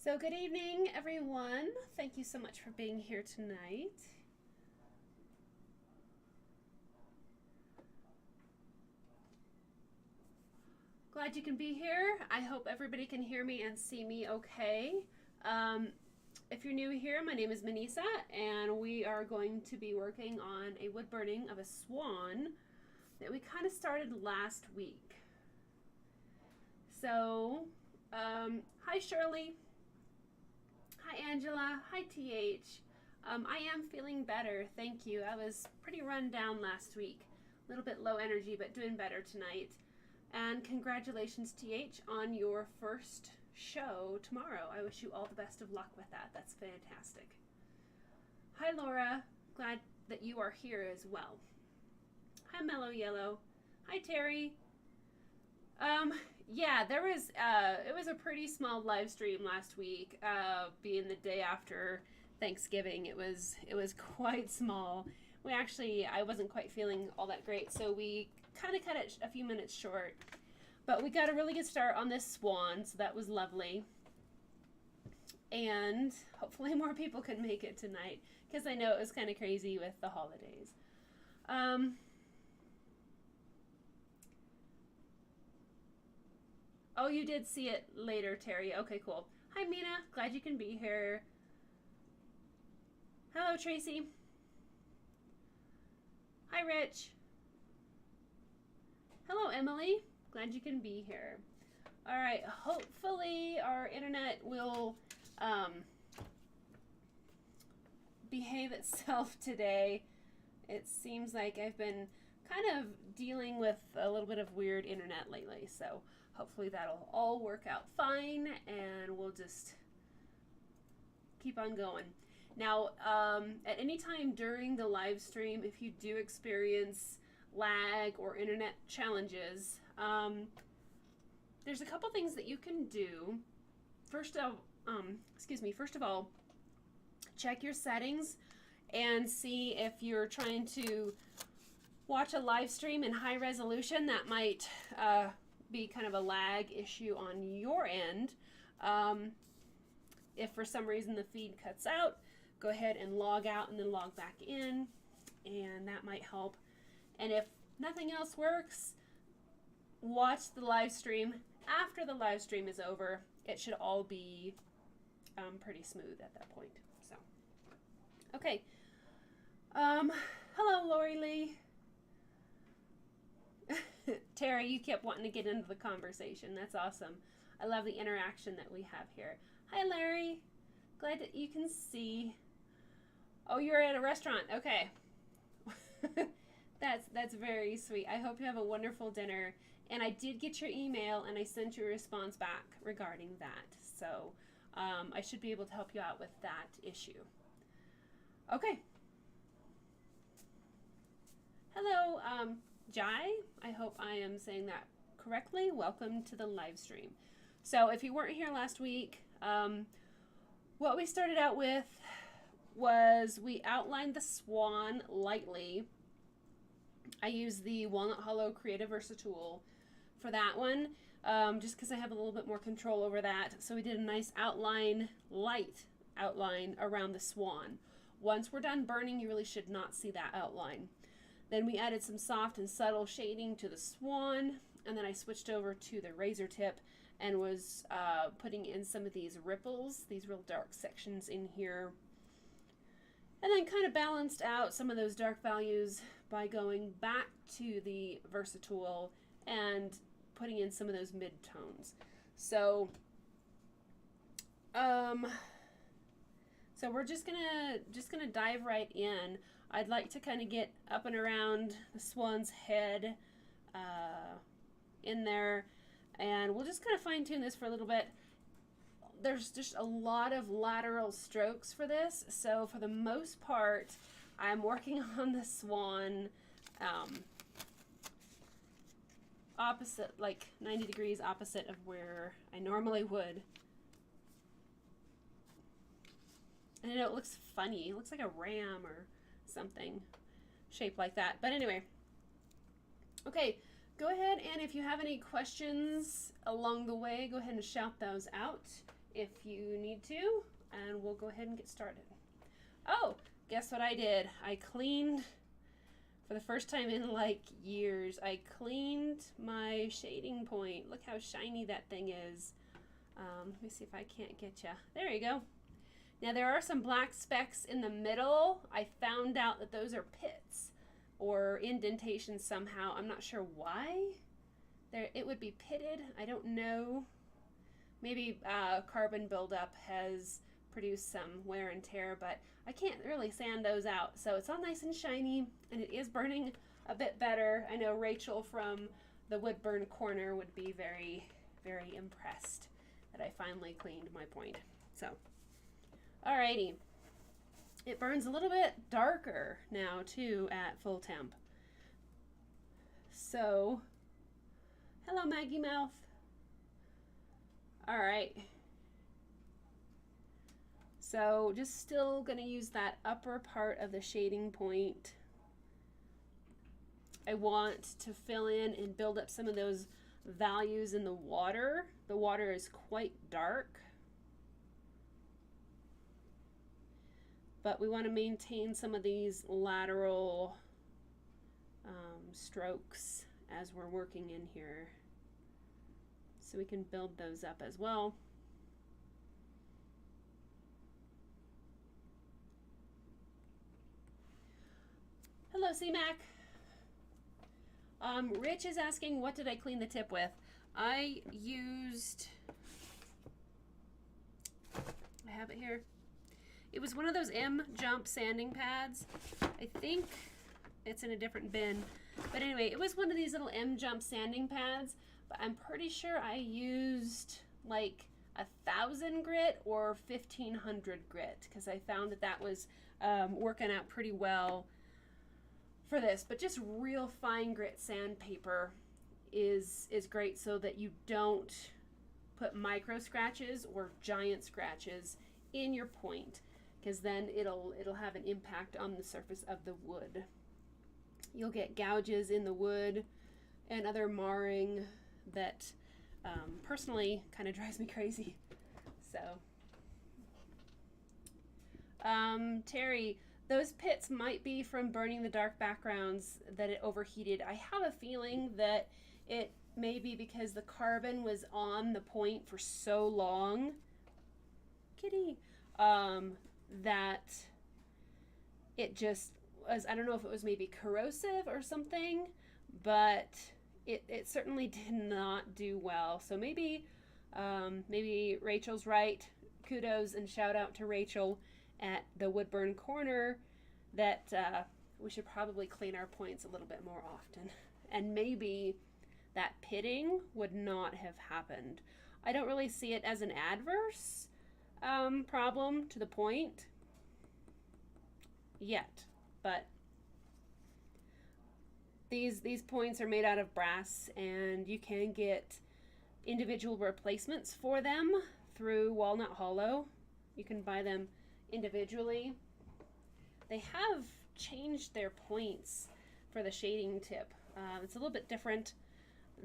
So good evening, everyone. Thank you so much for being here tonight. Glad you can be here. I hope everybody can hear me and see me okay. If you're new here, my name is Minisa, and we are going to be working on a wood burning of a swan that we kind of started last week. So, hi Shirley. Hi Angela. Hi TH. I am feeling better, thank you. I was pretty run down last week. A little bit low energy, but doing better tonight. And congratulations, TH, on your first show tomorrow. I wish you all the best of luck with that. That's fantastic. Hi, Laura. Glad that you are here as well. Hi, Mellow Yellow. Hi, Terry. Yeah, it was a pretty small live stream last week, being the day after Thanksgiving. It was quite small. I wasn't quite feeling all that great, so we kind of cut it a few minutes short. But we got a really good start on this swan, so that was lovely. And hopefully more people can make it tonight, because I know it was kind of crazy with the holidays. Oh, you did see it later, Terry. Okay, cool. Hi, Mina. Glad you can be here. Hello, Tracy. Hi, Rich. Hello, Emily. Glad you can be here. All right. Hopefully our internet will behave itself today. It seems like I've been kind of dealing with a little bit of weird internet lately, so hopefully that'll all work out fine, and we'll just keep on going. Now, at any time during the live stream, if you do experience lag or internet challenges, there's a couple things that you can do. First of all, check your settings and see if you're trying to watch a live stream in high resolution. That might be kind of a lag issue on your end. If for some reason the feed cuts out, go ahead and log out and then log back in, and that might help. And if nothing else works, watch the live stream. After the live stream is over, it should all be pretty smooth at that point. So, okay. Hello, Lori Lee. Terry, you kept wanting to get into the conversation. That's awesome. I love the interaction that we have here. Hi, Larry. Glad that you can see. Oh, you're at a restaurant. Okay. That's very sweet. I hope you have a wonderful dinner. And I did get your email, and I sent you a response back regarding that. So I should be able to help you out with that issue. Okay. Hello, Jai. I hope I am saying that correctly. Welcome to the live stream. So if you weren't here last week, what we started out with was we outlined the swan lightly. I used the Walnut Hollow Creative Versa tool for that one, just because I have a little bit more control over that. So we did a nice outline, light outline around the swan. Once we're done burning, you really should not see that outline. Then we added some soft and subtle shading to the swan, and then I switched over to the razor tip and was putting in some of these ripples, these real dark sections in here. And then kind of balanced out some of those dark values by going back to the Versa tool and putting in some of those mid-tones. So, so we're just gonna dive right in. I'd like to kind of get up and around the swan's head in there, and we'll just kind of fine tune this for a little bit. There's just a lot of lateral strokes for this, so for the most part, I'm working on the swan opposite, like 90 degrees opposite of where I normally would. And I know it looks funny. It looks like a ram or something shaped like that. But anyway, okay, go ahead, and if you have any questions along the way, go ahead and shout those out if you need to, and we'll go ahead and get started. Oh, guess what I did? I cleaned, for the first time in like years, I cleaned my shading point. Look how shiny that thing is. Let me see if I can't get you. There you go. Now there are some black specks in the middle. I found out that those are pits or indentations somehow. I'm not sure why. It would be pitted. I don't know. Maybe carbon buildup has produced some wear and tear, but I can't really sand those out. So it's all nice and shiny, and it is burning a bit better. I know Rachel from the Woodburn corner would be very, very impressed that I finally cleaned my point. So, alrighty. It burns a little bit darker now too at full temp. So, hello Maggie Mouth. Alright. So just still going to use that upper part of the shading point. I want to fill in and build up some of those values in the water. The water is quite dark, but we want to maintain some of these lateral strokes as we're working in here, so we can build those up as well. Hello, C-Mac. Rich is asking, what did I clean the tip with? I have it here. It was one of those M-Jump sanding pads. I think it's in a different bin. But anyway, it was one of these little M-Jump sanding pads. But I'm pretty sure I used like 1,000 grit or 1,500 grit, because I found that that was working out pretty well for this. But just real fine grit sandpaper is great, so that you don't put micro scratches or giant scratches in your point, because then it'll have an impact on the surface of the wood. You'll get gouges in the wood and other marring that personally kind of drives me crazy. So Terry, those pits might be from burning the dark backgrounds, that it overheated. I have a feeling that it may be because the carbon was on the point for so long, kitty, that it just was, I don't know if it was maybe corrosive or something, but it certainly did not do well. So maybe Rachel's right. Kudos and shout out to Rachel at the Woodburn corner that we should probably clean our points a little bit more often, and maybe that pitting would not have happened. I don't really see it as an adverse problem to the point yet, but these points are made out of brass, and you can get individual replacements for them through Walnut Hollow. You can buy them individually. They have changed their points for the shading tip. It's a little bit different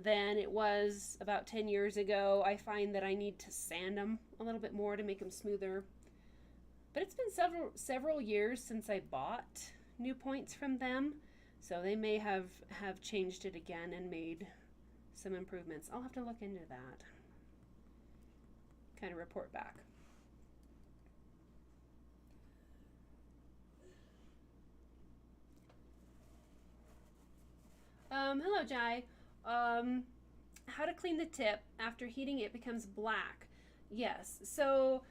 than it was about 10 years ago. I find that I need to sand them a little bit more to make them smoother. But it's been several years since I bought new points from them, so they may have changed it again and made some improvements. I'll have to look into that. Kind of report back. Hello, Jai. How to clean the tip after heating it becomes black. Yes, so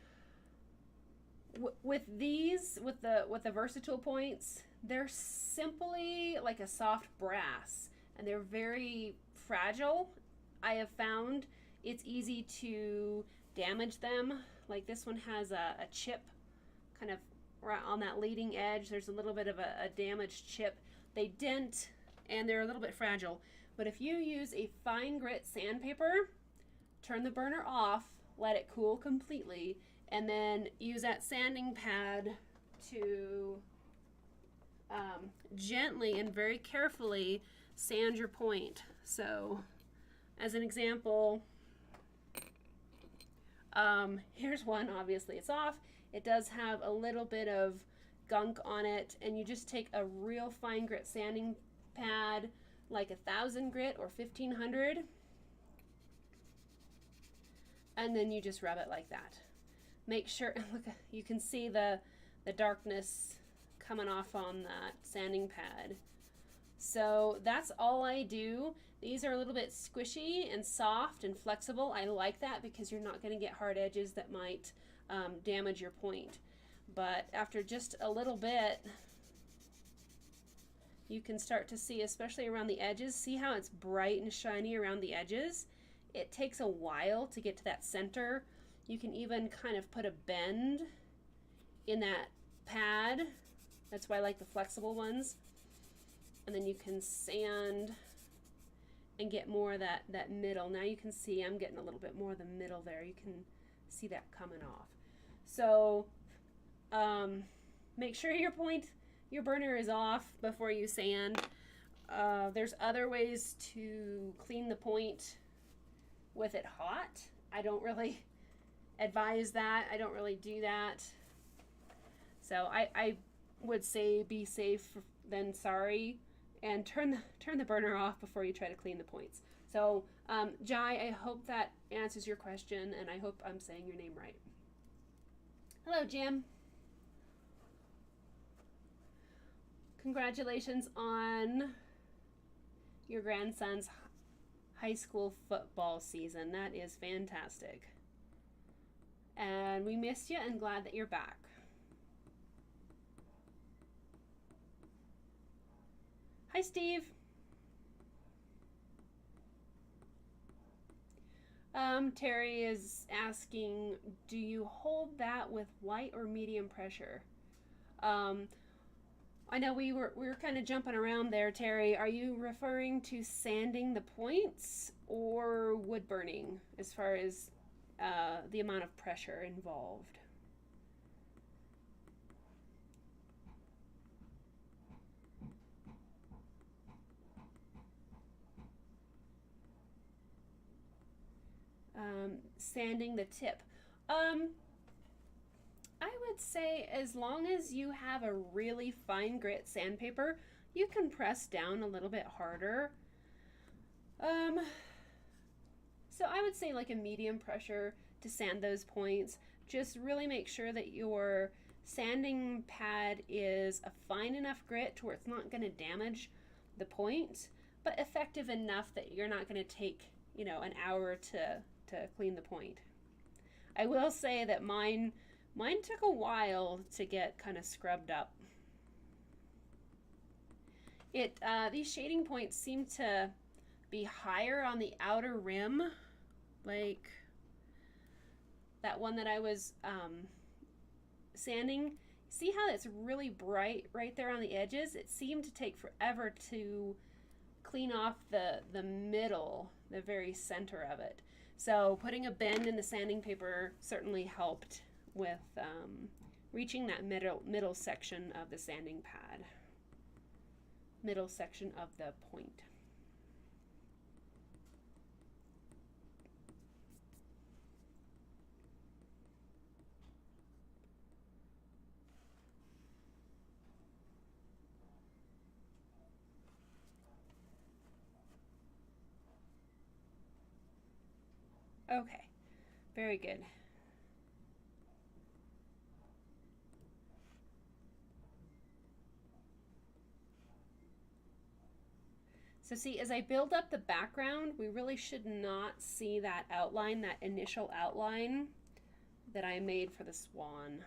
with the versatile points, they're simply like a soft brass, and they're very fragile. I have found it's easy to damage them. Like this one has a chip kind of right on that leading edge. There's a little bit of a damaged chip. They dent, and they're a little bit fragile. But if you use a fine grit sandpaper, turn the burner off, let it cool completely, and then use that sanding pad to gently and very carefully sand your point. So as an example, Here's one, obviously it's off. It does have a little bit of gunk on it, and you just take a real fine grit sanding pad, like 1,000 grit or 1,500, and then you just rub it like that. Make sure, look, you can see the darkness coming off on that sanding pad. So that's all I do. These are a little bit squishy and soft and flexible. I like that because you're not going to get hard edges that might damage your point. But after just a little bit, you can start to see, especially around the edges, see how it's bright and shiny around the edges? It takes a while to get to that center. You can even kind of put a bend in that pad. That's why I like the flexible ones. And then you can sand and get more of that middle. Now you can see I'm getting a little bit more of the middle there. You can see that coming off. So make sure your burner is off before you sand. There's other ways to clean the point with it hot. I don't really advise that. I don't really do that. So I would say be safe than sorry, and turn the burner off before you try to clean the points. So Jai, I hope that answers your question, and I hope I'm saying your name right. Hello, Jim. Congratulations on your grandson's high school football season. That is fantastic. And we missed you and glad that you're back. Hi, Steve. Terry is asking, do you hold that with light or medium pressure? I know we were kind of jumping around there, Terry. Are you referring to sanding the points or wood burning as far as the amount of pressure involved? Sanding the tip. I would say as long as you have a really fine grit sandpaper, you can press down a little bit harder. So I would say like a medium pressure to sand those points. Just really make sure that your sanding pad is a fine enough grit to where it's not going to damage the point, but effective enough that you're not going to take, you know, an hour to clean the point. I will say that mine took a while to get kind of scrubbed up. These shading points seem to be higher on the outer rim, like that one that I was sanding. See how it's really bright right there on the edges? It seemed to take forever to clean off the middle, the very center of it. So putting a bend in the sanding paper certainly helped with reaching that middle section of the sanding pad, middle section of the point. Okay, very good. So see, as I build up the background, we really should not see that outline, that initial outline that I made for the swan.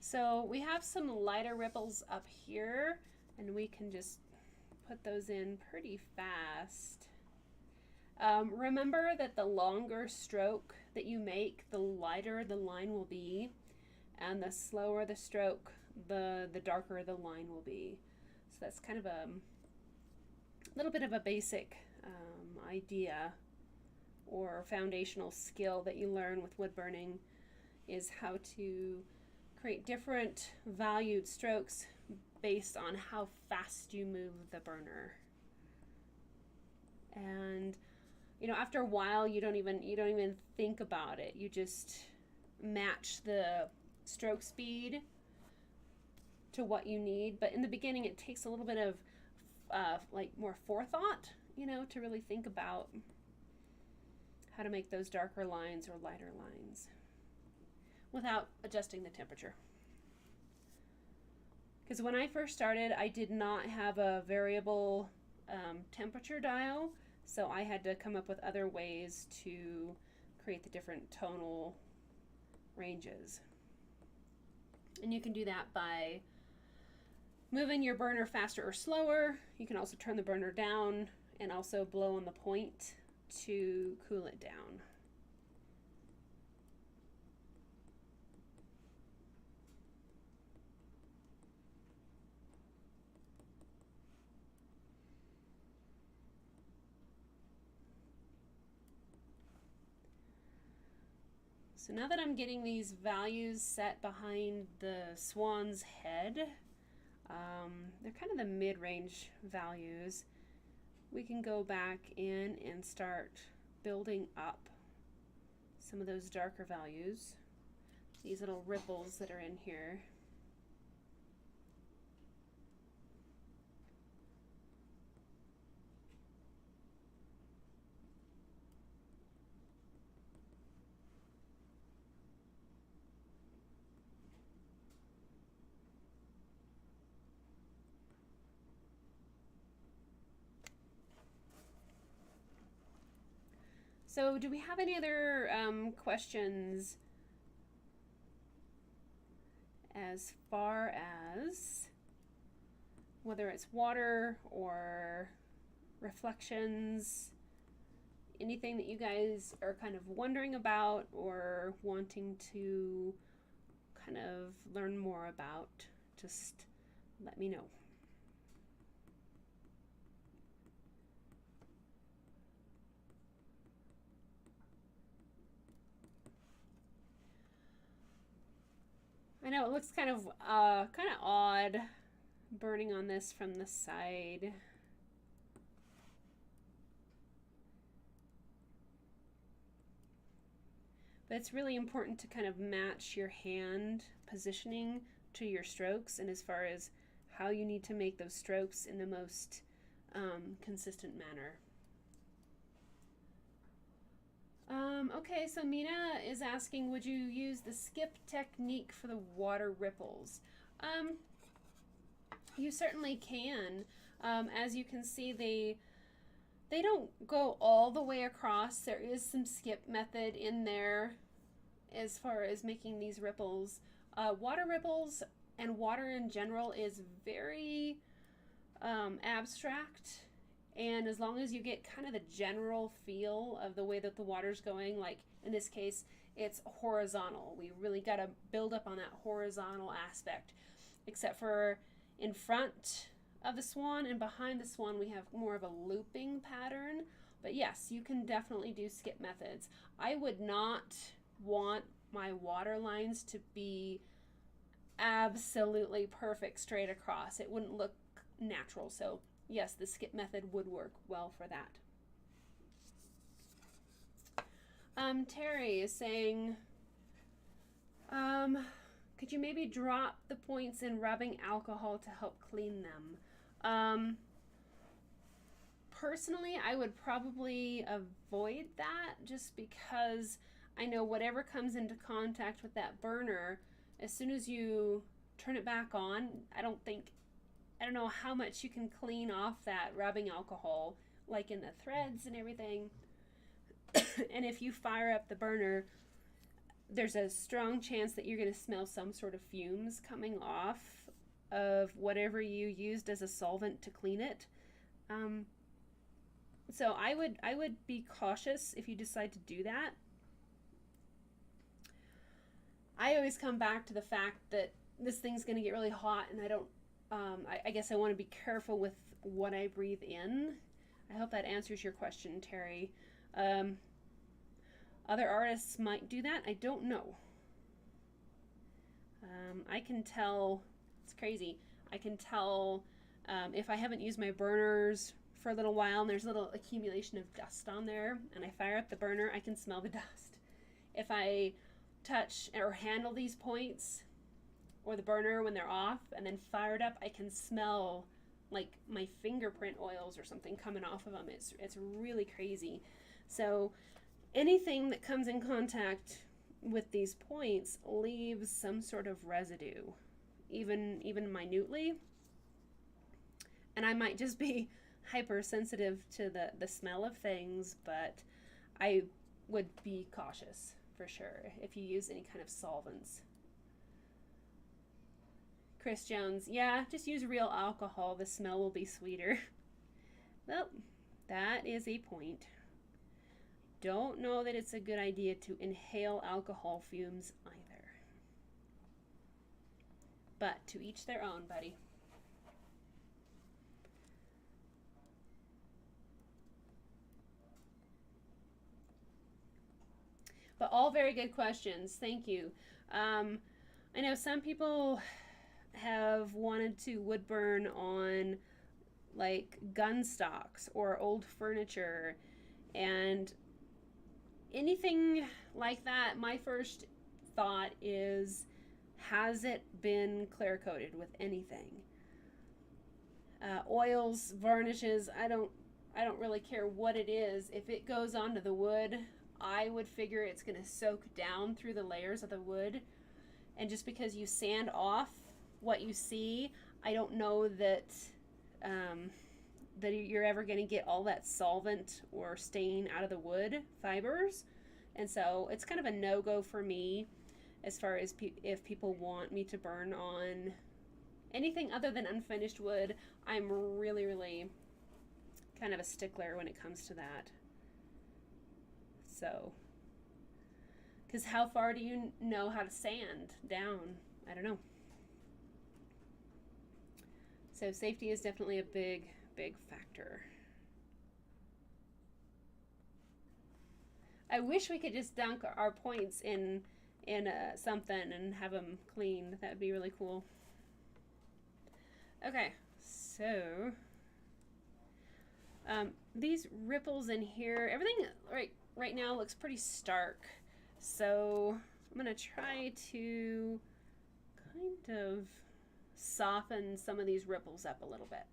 So we have some lighter ripples up here, and we can just put those in pretty fast. Remember that the longer stroke that you make, the lighter the line will be, and the slower the stroke, the darker the line will be. So that's kind of a little bit of a basic idea or foundational skill that you learn with wood burning is how to create different valued strokes based on how fast you move the burner. And you know, after a while you don't even think about it. You just match the stroke speed to what you need. But in the beginning it takes a little bit of like more forethought, you know, to really think about how to make those darker lines or lighter lines without adjusting the temperature. Because when I first started, I did not have a variable temperature dial, so I had to come up with other ways to create the different tonal ranges. And you can do that by moving your burner faster or slower. You can also turn the burner down and also blow on the point to cool it down. So now that I'm getting these values set behind the Swan's head, they're kind of the mid-range values, we can go back in and start building up some of those darker values, these little ripples that are in here. So do we have any other questions as far as whether it's water or reflections, anything that you guys are kind of wondering about or wanting to kind of learn more about? Just let me know. I know it looks kind of odd burning on this from the side. But it's really important to kind of match your hand positioning to your strokes, and as far as how you need to make those strokes in the most consistent manner. Okay, so Mina is asking, would you use the skip technique for the water ripples? You certainly can. As you can see, they don't go all the way across. There is some skip method in there as far as making these ripples. Water ripples and water in general is very abstract. And as long as you get kind of the general feel of the way that the water's going, like in this case, it's horizontal. We really got to build up on that horizontal aspect. Except for in front of the Swan and behind the Swan, we have more of a looping pattern. But yes, you can definitely do skip methods. I would not want my water lines to be absolutely perfect straight across. It wouldn't look natural. So yes, the skip method would work well for that. Terry is saying, could you maybe drop the points in rubbing alcohol to help clean them? Personally, I would probably avoid that just because I know whatever comes into contact with that burner, as soon as you turn it back on, I don't know how much you can clean off that rubbing alcohol, like in the threads and everything. And if you fire up the burner, there's a strong chance that you're going to smell some sort of fumes coming off of whatever you used as a solvent to clean it. So I would be cautious if you decide to do that. I always come back to the fact that this thing's going to get really hot, and I guess I want to be careful with what I breathe in. I hope that answers your question, Terry. Other artists might do that. I don't know. I can tell, it's crazy, I can tell if I haven't used my burners for a little while and there's a little accumulation of dust on there and I fire up the burner, I can smell the dust. If I touch or handle these points or the burner when they're off and then fire it up, I can smell like my fingerprint oils or something coming off of them. It's really crazy. So anything that comes in contact with these points leaves some sort of residue, even minutely. And I might just be hypersensitive to the smell of things, but I would be cautious for sure if you use any kind of solvents. Chris Jones, yeah, just use real alcohol. The smell will be sweeter. Well, that is a point. Don't know that it's a good idea to inhale alcohol fumes either. But to each their own, buddy. But all very good questions. Thank you. I know some people have wanted to wood burn on like gun stocks or old furniture and anything like that. My first thought is, has it been clear coated with anything? Oils, varnishes, I don't really care what it is. If it goes onto the wood, I would figure it's going to soak down through the layers of the wood. And just because you sand off what you see, I don't know that that you're ever going to get all that solvent or stain out of the wood fibers. And so it's kind of a no-go for me as far as if people want me to burn on anything other than unfinished wood. I'm really, really kind of a stickler when it comes to that. So, because how far do you know how to sand down? I don't know. So safety is definitely a big factor. I wish we could just dunk our points in something and have them cleaned. That would be really cool. Okay, so these ripples in here, everything right now looks pretty stark. So I'm gonna try to kind of soften some of these ripples up a little bit.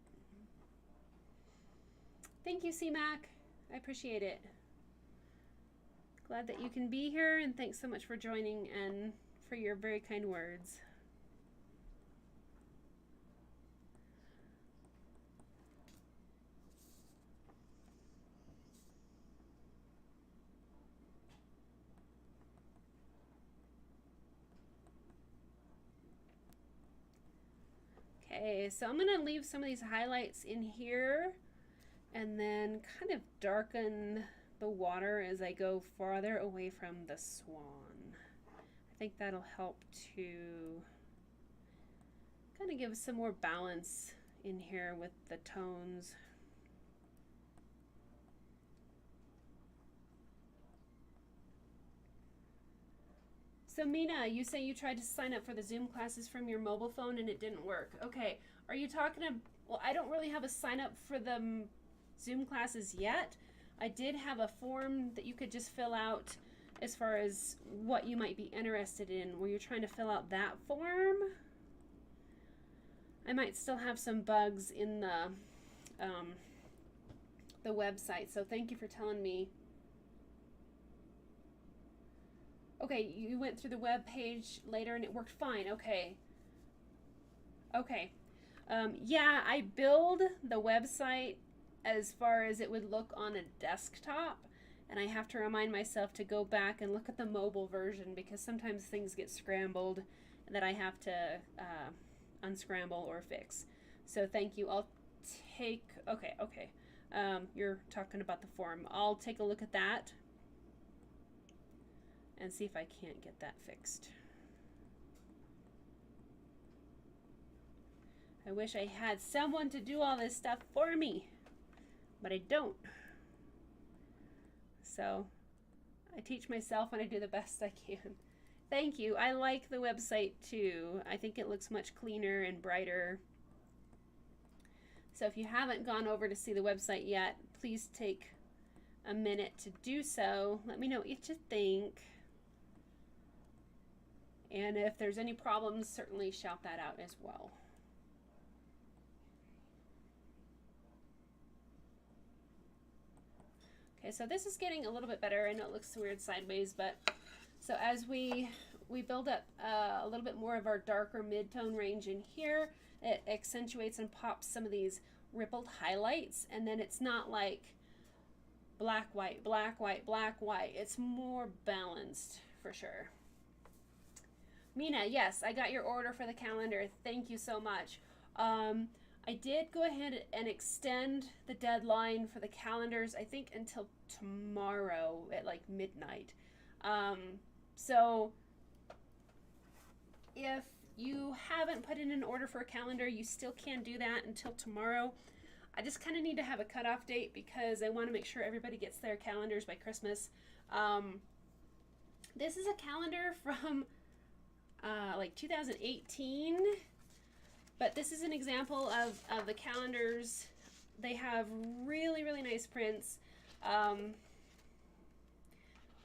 Thank you, C-Mac. I appreciate it. Glad that you can be here, and thanks so much for joining and for your very kind words. Okay, so I'm gonna leave some of these highlights in here and then kind of darken the water as I go farther away from the Swan. I think that'll help to kind of give some more balance in here with the tones. So Mina, you say you tried to sign up for the Zoom classes from your mobile phone and it didn't work. Okay, are you talking about, well, I don't really have a sign up for the Zoom classes yet. I did have a form that you could just fill out as far as what you might be interested in. Were you trying to fill out that form? I might still have some bugs in the website, so thank you for telling me. Okay, you went through the web page later and it worked fine. Okay. Okay. Yeah, I build the website as far as it would look on a desktop, and I have to remind myself to go back and look at the mobile version because sometimes things get scrambled that I have to unscramble or fix. So thank you. I'll take, okay. You're talking about the form. I'll take a look at that and see if I can't get that fixed. I wish I had someone to do all this stuff for me. but I don't. So I teach myself and I do the best I can. Thank you. I like the website too. I think it looks much cleaner and brighter. So if you haven't gone over to see the website yet, please take a minute to do so. Let me know what you think. And if there's any problems, certainly shout that out as well. Okay, so this is getting a little bit better. I know it looks weird sideways, but so as we build up a little bit more of our darker mid-tone range in here, it accentuates and pops some of these rippled highlights, and then it's not like black, white, black, white, black, white. It's more balanced for sure. Mina, yes, I got your order for the calendar. Thank you so much. I did go ahead and extend the deadline for the calendars, I think, until tomorrow at like midnight. So if you haven't put in an order for a calendar, you still can do that until tomorrow. I just kind of need to have a cutoff date because I want to make sure everybody gets their calendars by Christmas. This is a calendar from like 2018, but this is an example of the calendars. They have really, really nice prints.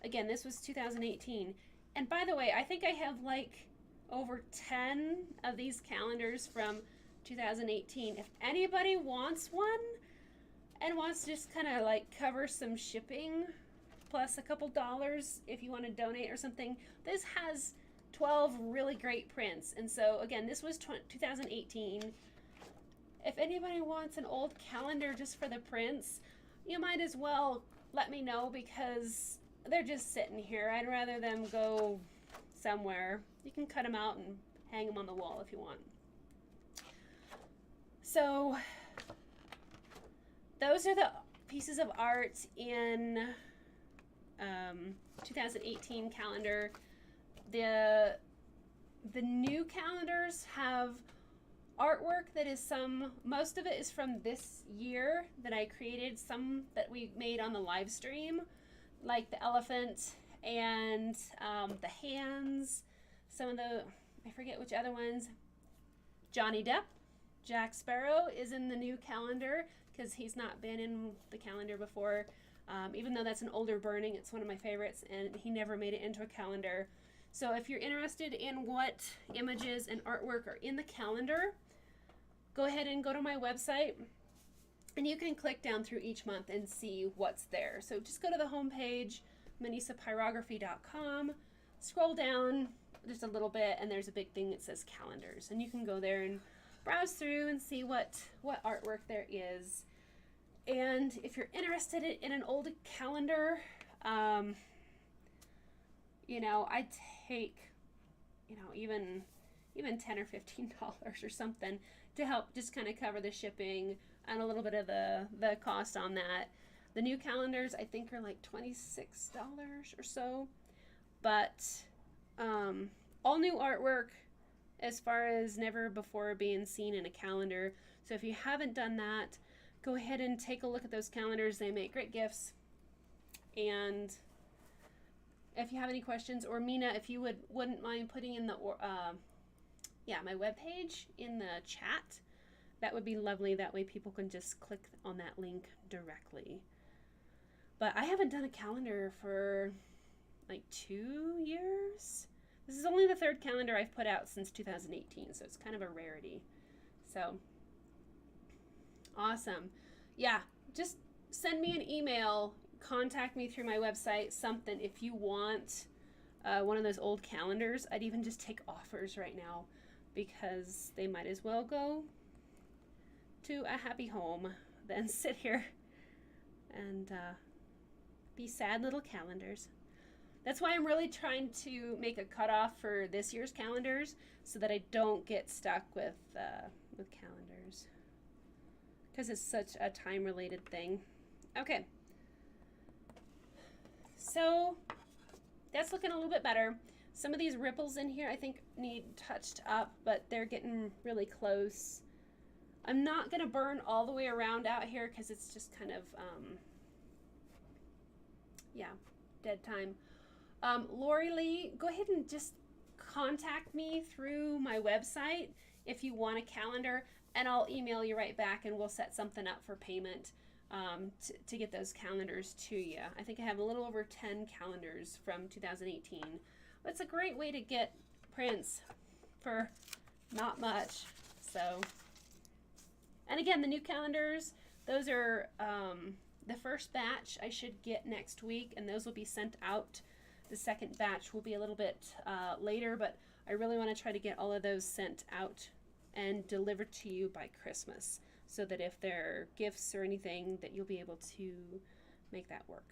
Again, this was 2018. And by the way, I think I have like over 10 of these calendars from 2018. If anybody wants one and wants to just kind of like cover some shipping plus a couple dollars if you want to donate or something, this has 12 really great prints. And so again, this was 2018. If anybody wants an old calendar just for the prints, you might as well let me know because they're just sitting here. I'd rather them go somewhere. You can cut them out and hang them on the wall if you want. So those are the pieces of art in 2018 calendar. The new calendars have artwork that is most of it is from this year that I created, some that we made on the live stream, like the elephant and the hands, some of the, I forget which other ones. Johnny Depp, Jack Sparrow is in the new calendar because he's not been in the calendar before. Even though that's an older burning, it's one of my favorites, and he never made it into a calendar. So if you're interested in what images and artwork are in the calendar, go ahead and go to my website, and you can click down through each month and see what's there. So just go to the home page, minisapyrography.com, scroll down just a little bit, and there's a big thing that says calendars, and you can go there and browse through and see what artwork there is. And if you're interested in an old calendar, you know, I take, you know, even $10 or $15 or something to help just kind of cover the shipping and a little bit of the cost on that. The new calendars I think are like $26 or so, but all new artwork as far as never before being seen in a calendar. So if you haven't done that, go ahead and take a look at those calendars. They make great gifts. And if you have any questions, or Mina, if you wouldn't mind putting in the my webpage in the chat, that would be lovely. That way people can just click on that link directly. But I haven't done a calendar for like 2 years. This is only the third calendar I've put out since 2018, so it's kind of a rarity. So awesome. Yeah, just send me an email, contact me through my website, something if you want one of those old calendars. I'd even just take offers right now because they might as well go to a happy home than sit here and be sad little calendars. That's why I'm really trying to make a cutoff for this year's calendars so that I don't get stuck with calendars, because it's such a time-related thing. Okay, so that's looking a little bit better. Some of these ripples in here I think need touched up, but they're getting really close. I'm not going to burn all the way around out here because it's just kind of, yeah, dead time. Lori Lee, go ahead and just contact me through my website if you want a calendar, and I'll email you right back and we'll set something up for payment to get those calendars to you. I think I have a little over 10 calendars from 2018. It's a great way to get prints for not much. So, and again, the new calendars, those are the first batch I should get next week, and those will be sent out. The second batch will be a little bit later, but I really want to try to get all of those sent out and delivered to you by Christmas, so that if there are gifts or anything, that you'll be able to make that work.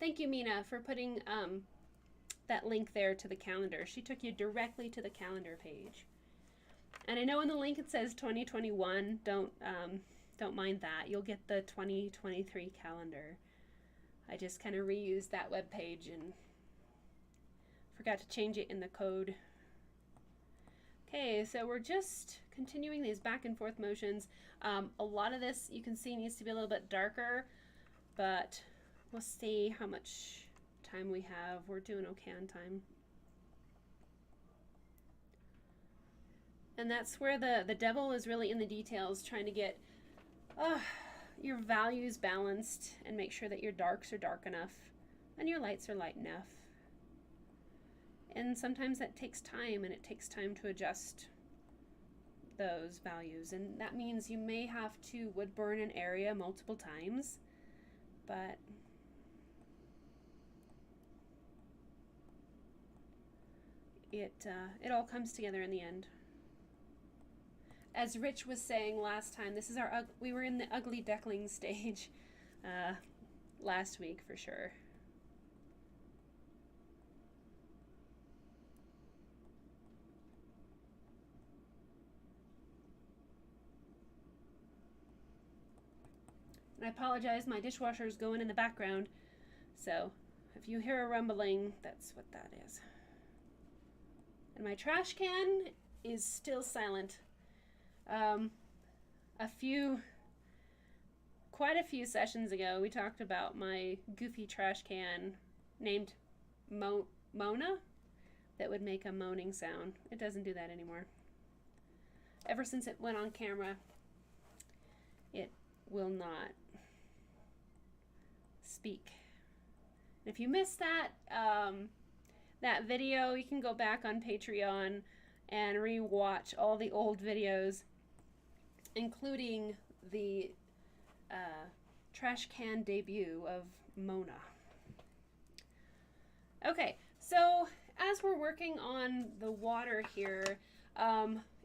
Thank you, Mina, for putting that link there to the calendar. She took you directly to the calendar page. And I know in the link it says 2021. Don't mind that. You'll get the 2023 calendar. I just kind of reused that web page and forgot to change it in the code. Okay, so we're just continuing these back and forth motions. A lot of this you can see needs to be a little bit darker, but we'll see how much time we have. We're doing okay on time. And that's where the devil is really in the details, trying to get your values balanced and make sure that your darks are dark enough and your lights are light enough. And sometimes that takes time, and it takes time to adjust those values. And that means you may have to wood burn an area multiple times, but it all comes together in the end. As Rich was saying last time, this is we were in the ugly duckling stage last week for sure. And I apologize, my dishwasher is going in the background, so if you hear a rumbling, that's what that is. And my trash can is still silent. Quite a few sessions ago, we talked about my goofy trash can named Mona that would make a moaning sound. It doesn't do that anymore. Ever since it went on camera, it will not speak. If you missed that that video, you can go back on Patreon and re-watch all the old videos, including the trash can debut of Mona. Okay, so as we're working on the water here,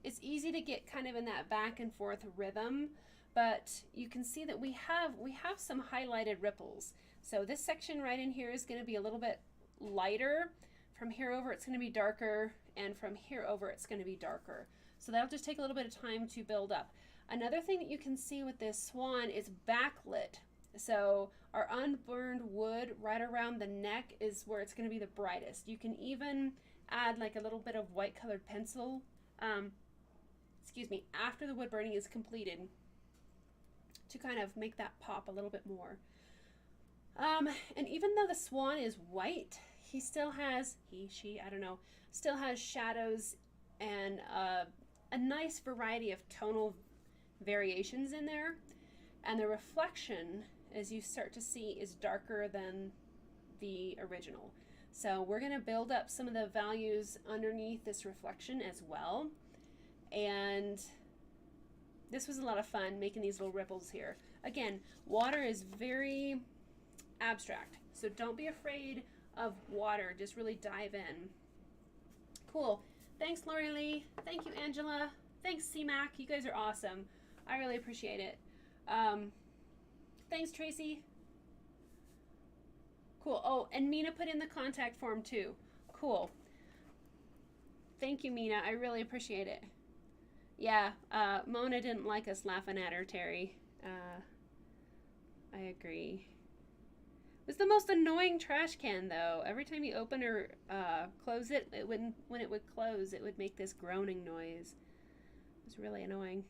it's easy to get kind of in that back and forth rhythm, but you can see that we have some highlighted ripples. So this section right in here is going to be a little bit lighter. From here over it's going to be darker, and from here over it's going to be darker. So that'll just take a little bit of time to build up. Another thing that you can see with this swan is backlit. So our unburned wood right around the neck is where it's going to be the brightest. You can even add like a little bit of white colored pencil, after the wood burning is completed, to kind of make that pop a little bit more. And even though the swan is white, he still has, still has shadows and a nice variety of tonal variations in there. And the reflection, as you start to see, is darker than the original. So we're going to build up some of the values underneath this reflection as well. And this was a lot of fun making these little ripples here. Again, water is very abstract, so don't be afraid of water. Just really dive in. Cool. Thanks, Lori Lee. Thank you, Angela. Thanks, CMAC. You guys are awesome. I really appreciate it. Thanks, Tracy. Cool. Oh, and Mina put in the contact form too. Cool. Thank you, Mina. I really appreciate it. Yeah, Mona didn't like us laughing at her, Terry. I agree. It was the most annoying trash can, though. Every time you open or close it, when it would close, it would make this groaning noise. It was really annoying.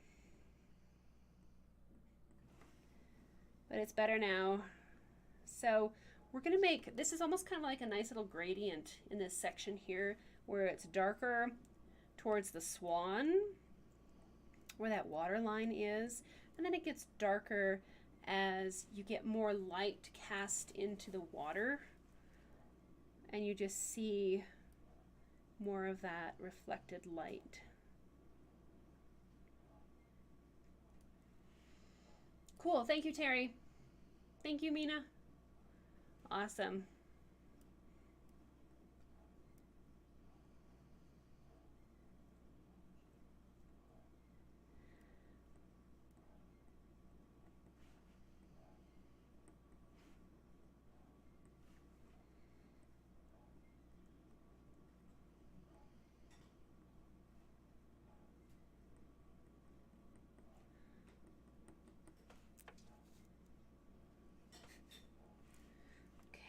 But it's better now. So we're going to make, this is almost kind of like a nice little gradient in this section here, where it's darker towards the Swan, where that water line is, and then it gets darker as you get more light cast into the water, and you just see more of that reflected light. Cool. Thank you, Terry. Thank you, Mina. Awesome.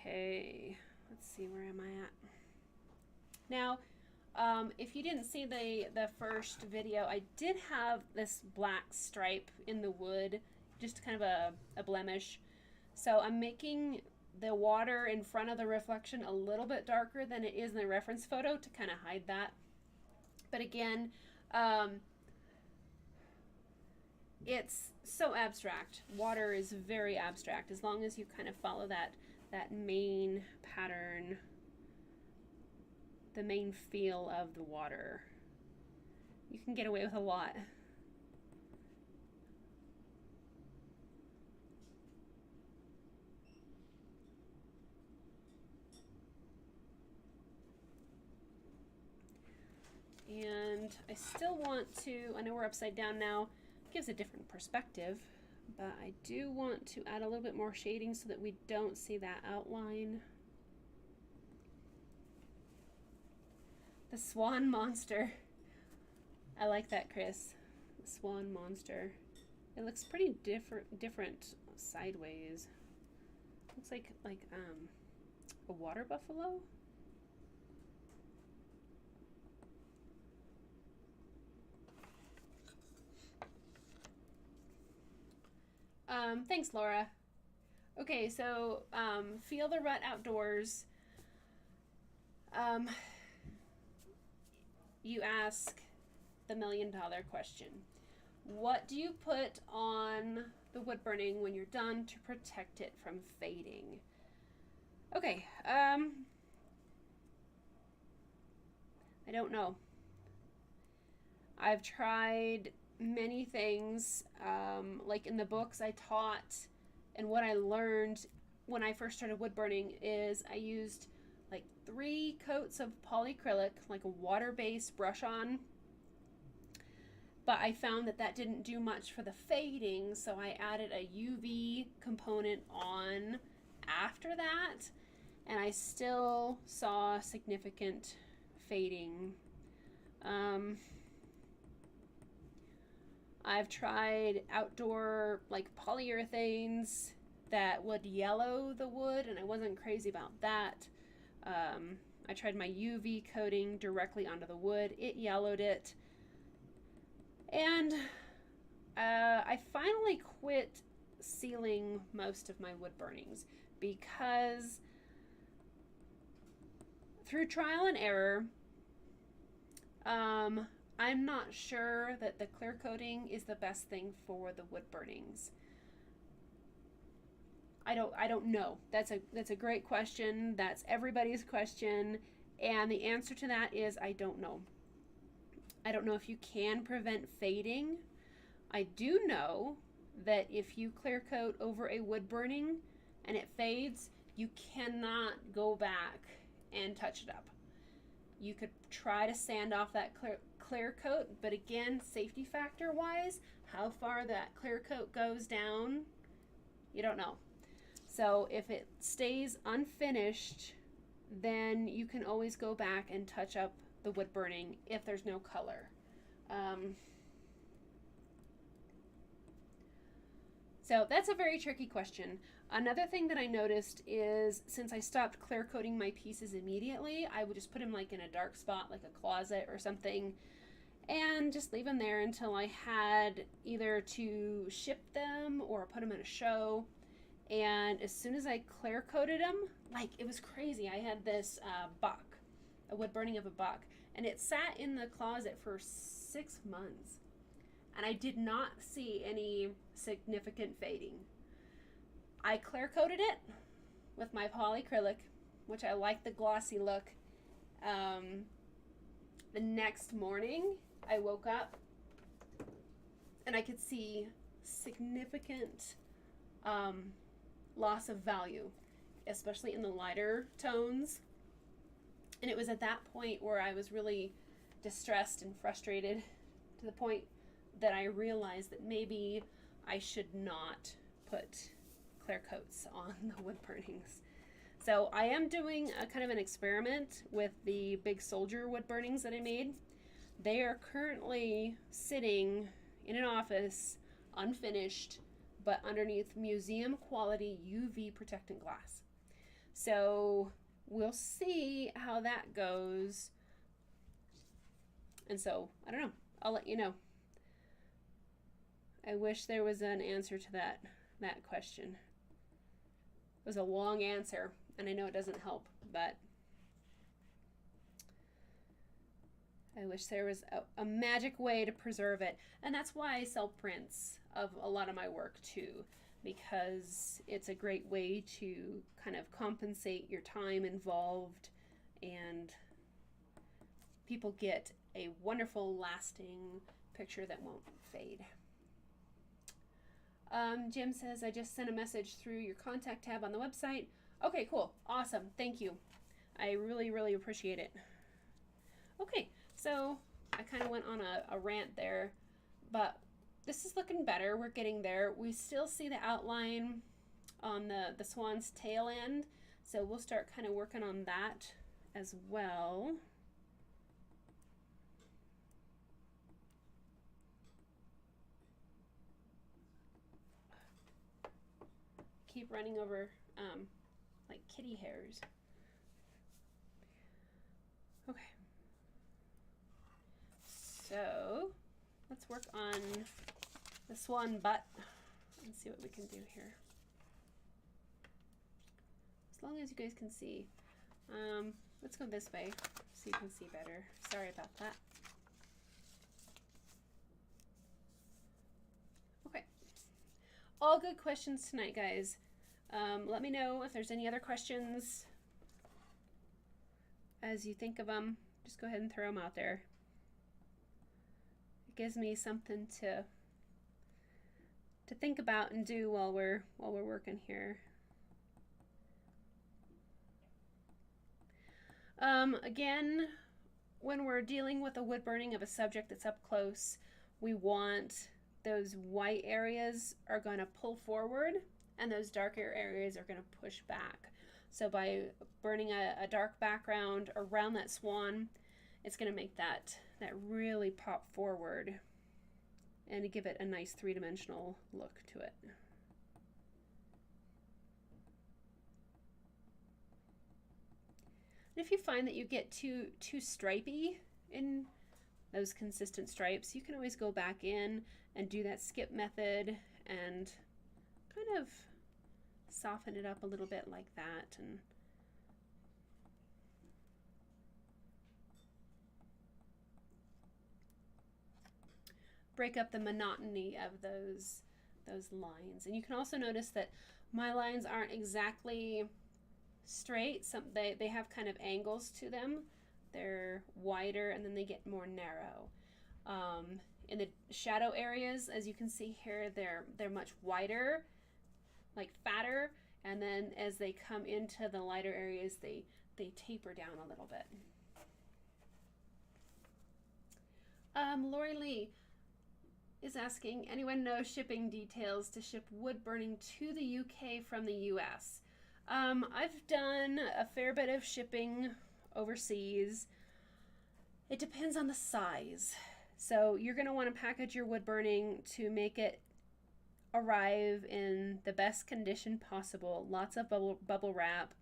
Okay, let's see, where am I at? Now, if you didn't see the first video, I did have this black stripe in the wood, just kind of a blemish. So I'm making the water in front of the reflection a little bit darker than it is in the reference photo to kind of hide that. But again, it's so abstract. Water is very abstract as long as you kind of follow that main pattern, the main feel of the water. You can get away with a lot. And I still want to, I know we're upside down now, it gives a different perspective, but I do want to add a little bit more shading so that we don't see that outline. The Swan monster. I like that, Chris. The Swan monster. It looks pretty different sideways. Looks like a water buffalo. Thanks, Laura. Okay, so Feel the Rut Outdoors. You ask the $1 million question. What do you put on the wood burning when you're done to protect it from fading? Okay, I don't know. I've tried many things. Like in the books I taught, and what I learned when I first started wood burning is I used like 3 coats of polyacrylic, like a water-based brush on. But I found that didn't do much for the fading, so I added a UV component on after that, and I still saw significant fading. I've tried outdoor like polyurethanes that would yellow the wood, and I wasn't crazy about that. I tried my UV coating directly onto the wood. It yellowed it. And I finally quit sealing most of my wood burnings because through trial and error, I'm not sure that the clear coating is the best thing for the wood burnings. I don't know. That's a great question. That's everybody's question, and the answer to that is I don't know. I don't know if you can prevent fading. I do know that if you clear coat over a wood burning and it fades, you cannot go back and touch it up. You could try to sand off that clear coat, but again, safety factor wise, how far that clear coat goes down, you don't know. So if it stays unfinished, then you can always go back and touch up the wood burning if there's no color. So that's a very tricky question. Another thing that I noticed is since I stopped clear coating my pieces immediately, I would just put them like in a dark spot, like a closet or something, and just leave them there until I had either to ship them or put them in a show. And as soon as I clear coated them, like, it was crazy. I had this buck, a wood burning of a buck, and it sat in the closet for 6 months. And I did not see any significant fading. I clear coated it with my polyacrylic, which I like the glossy look. The next morning, I woke up and I could see significant loss of value, especially in the lighter tones. And it was at that point where I was really distressed and frustrated, to the point that I realized that maybe I should not put clear coats on the wood burnings. So I am doing a kind of an experiment with the big soldier wood burnings that I made. They are currently sitting in an office, unfinished, but underneath museum quality UV protectant glass. So we'll see how that goes. And so, I don't know, I'll let you know. I wish there was an answer to that question. It was a long answer, and I know it doesn't help, but I wish there was a magic way to preserve it. And that's why I sell prints of a lot of my work too, because it's a great way to kind of compensate your time involved, and people get a wonderful lasting picture that won't fade. Jim says, I just sent a message through your contact tab on the website. Okay, cool. Awesome. Thank you. I really, really appreciate it. Okay, so I kind of went on a rant there, but this is looking better. We're getting there. We still see the outline on the swan's tail end, so we'll start kind of working on that as well. Keep running over like kitty hairs. Okay. So let's work on the swan butt and see what we can do here. As long as you guys can see. Let's go this way so you can see better. Sorry about that. Okay. All good questions tonight, guys. Let me know if there's any other questions as you think of them. Just go ahead and throw them out there. It gives me something to think about and do while we're working here. Again, when we're dealing with a wood burning of a subject that's up close, we want those white areas are going to pull forward and those darker areas are going to push back. So by burning a dark background around that swan, it's going to make that really pop forward and to give it a nice three-dimensional look to it. And if you find that you get too stripy in those consistent stripes, you can always go back in and do that skip method and kind of soften it up a little bit like that, and break up the monotony of those lines. And you can also notice that my lines aren't exactly straight. They have kind of angles to them. They're wider and then they get more narrow. In the shadow areas, as you can see here, they're much wider, like fatter, and then as they come into the lighter areas, they taper down a little bit. Lori Lee is asking, anyone know shipping details to ship wood burning to the UK from the US? I've done a fair bit of shipping overseas. It depends on the size. So you're going to want to package your wood burning to make it arrive in the best condition possible. Lots of bubble wrap.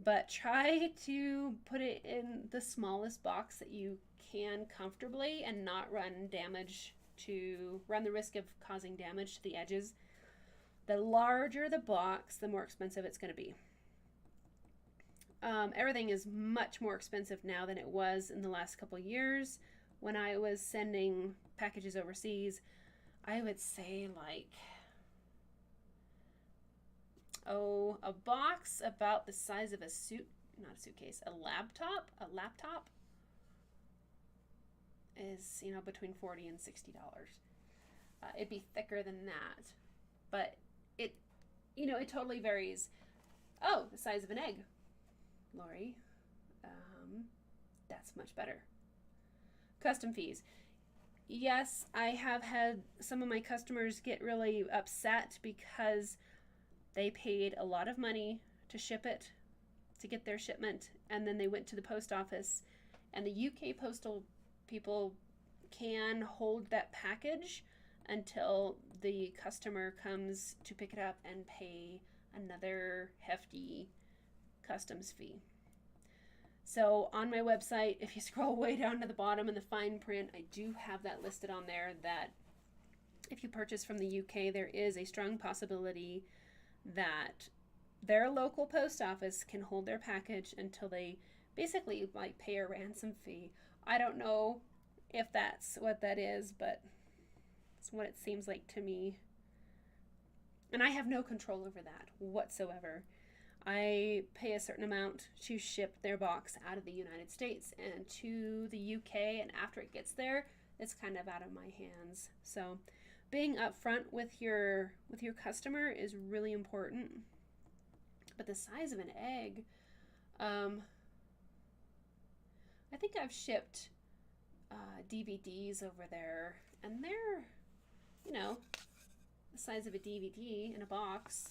But try to put it in the smallest box that you can comfortably and not run the risk of causing damage to the edges. The larger the box, the more expensive it's going to be. Everything is much more expensive now than it was in the last couple years. When I was sending packages overseas, I would say like, a box about the size of a laptop is, between $40 and $60. It'd be thicker than that, but it totally varies. Oh, the size of an egg, Lori. That's much better. Custom fees. Yes, I have had some of my customers get really upset because they paid a lot of money to ship it, to get their shipment, and then they went to the post office, and the UK postal people can hold that package until the customer comes to pick it up and pay another hefty customs fee. So on my website, if you scroll way down to the bottom in the fine print, I do have that listed on there, that if you purchase from the UK, there is a strong possibility that their local post office can hold their package until they basically like pay a ransom fee. I don't know if that's what that is, but it's what it seems like to me. And I have no control over that whatsoever. I pay a certain amount to ship their box out of the United States and to the UK, and after it gets there, it's kind of out of my hands. So being upfront with your customer is really important. But the size of an egg, I think I've shipped DVDs over there, and they're, the size of a DVD in a box.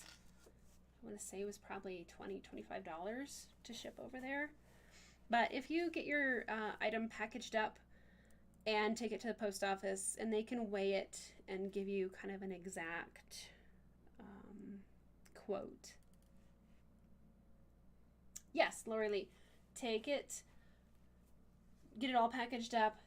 I want to say it was probably $20, $25 to ship over there. But if you get your item packaged up and take it to the post office, and they can weigh it and give you kind of an exact quote. Yes, Lori Lee, take it, get it all packaged up,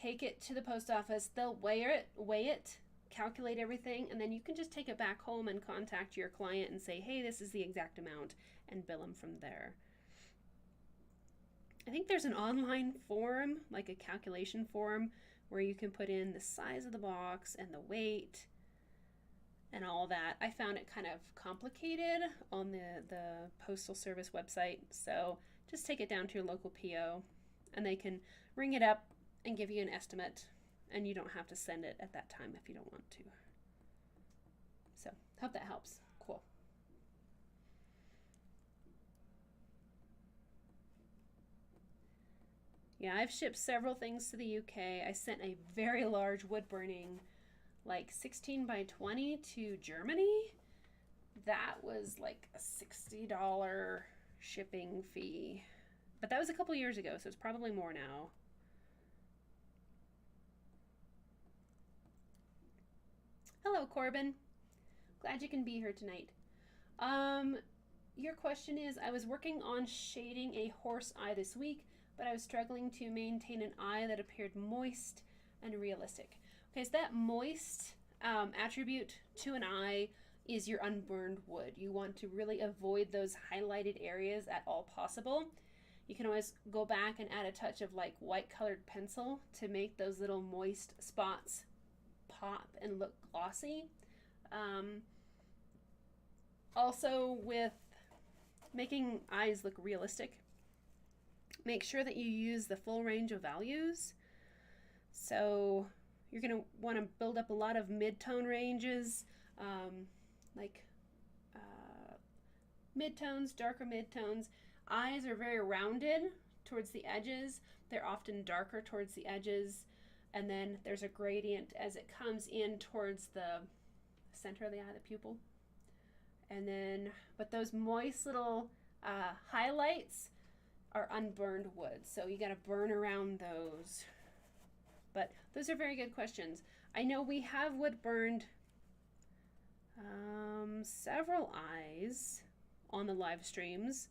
take it to the post office. They'll weigh it, calculate everything, and then you can just take it back home and contact your client and say, hey, this is the exact amount, and bill them from there. I think there's an online form, like a calculation form, where you can put in the size of the box and the weight and all that. I found it kind of complicated on the Postal Service website, so just take it down to your local PO, and they can ring it up and give you an estimate, and you don't have to send it at that time if you don't want to. So, hope that helps. Cool. Yeah, I've shipped several things to the UK. I sent a very large woodburning, like 16 by 20 to Germany. That was like a $60 shipping fee. But that was a couple years ago, so it's probably more now. Hello, Corbin. Glad you can be here tonight. Your question is, I was working on shading a horse eye this week, but I was struggling to maintain an eye that appeared moist and realistic. Okay, so that moist attribute to an eye is your unburned wood. You want to really avoid those highlighted areas at all possible. You can always go back and add a touch of like white colored pencil to make those little moist spots pop and look glossy. Also, with making eyes look realistic, make sure that you use the full range of values. So you're going to want to build up a lot of mid-tone ranges, like mid-tones, darker mid-tones. Eyes are very rounded towards the edges. They're often darker towards the edges. And then there's a gradient as it comes in towards the center of the eye, the pupil. And then, but those moist little highlights are unburned wood. So you got to burn around those. But those are very good questions. I know we have wood burned several eyes on the live streams.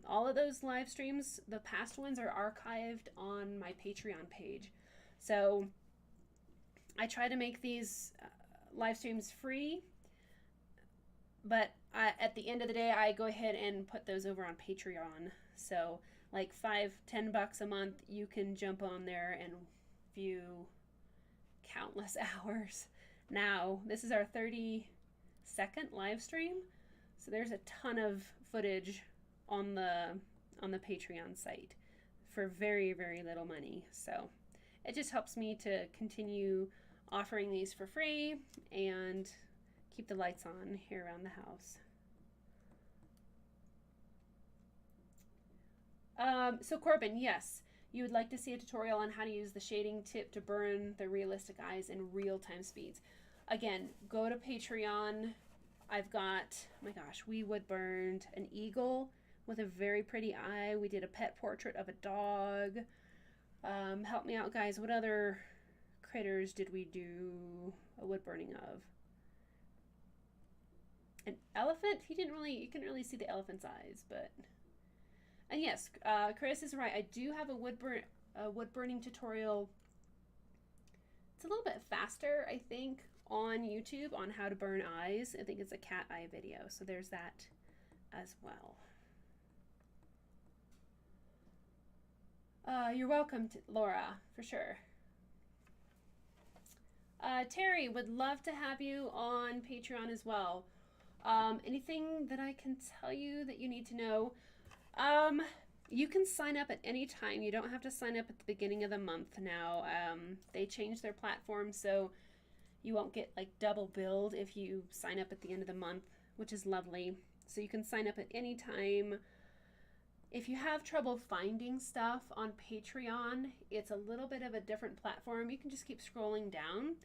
All of those live streams, the past ones, are archived on my Patreon page. So I try to make these live streams free, but at the end of the day, I go ahead and put those over on Patreon. So like $5-10 a month, you can jump on there and view countless hours. Now, this is our 32nd live stream, so there's a ton of footage on the Patreon site for very, very little money. So it just helps me to continue offering these for free and keep the lights on here around the house. So Corbin, yes, you would like to see a tutorial on how to use the shading tip to burn the realistic eyes in real-time speeds. Again, go to Patreon. I've got, oh my gosh, we wood burned an eagle with a very pretty eye. We did a pet portrait of a dog. Help me out, guys. What other critters did we do a wood burning of? An elephant? You couldn't really see the elephant's eyes, but... And yes, Chris is right. I do have a wood burning tutorial. It's a little bit faster, I think, on YouTube on how to burn eyes. I think it's a cat eye video, so there's that as well. You're welcome, Laura, for sure. Terry, would love to have you on Patreon as well. Anything that I can tell you that you need to know? You can sign up at any time. You don't have to sign up at the beginning of the month now. They changed their platform, so you won't get like double billed if you sign up at the end of the month, which is lovely. So you can sign up at any time. If you have trouble finding stuff on Patreon, it's a little bit of a different platform. You can just keep scrolling down.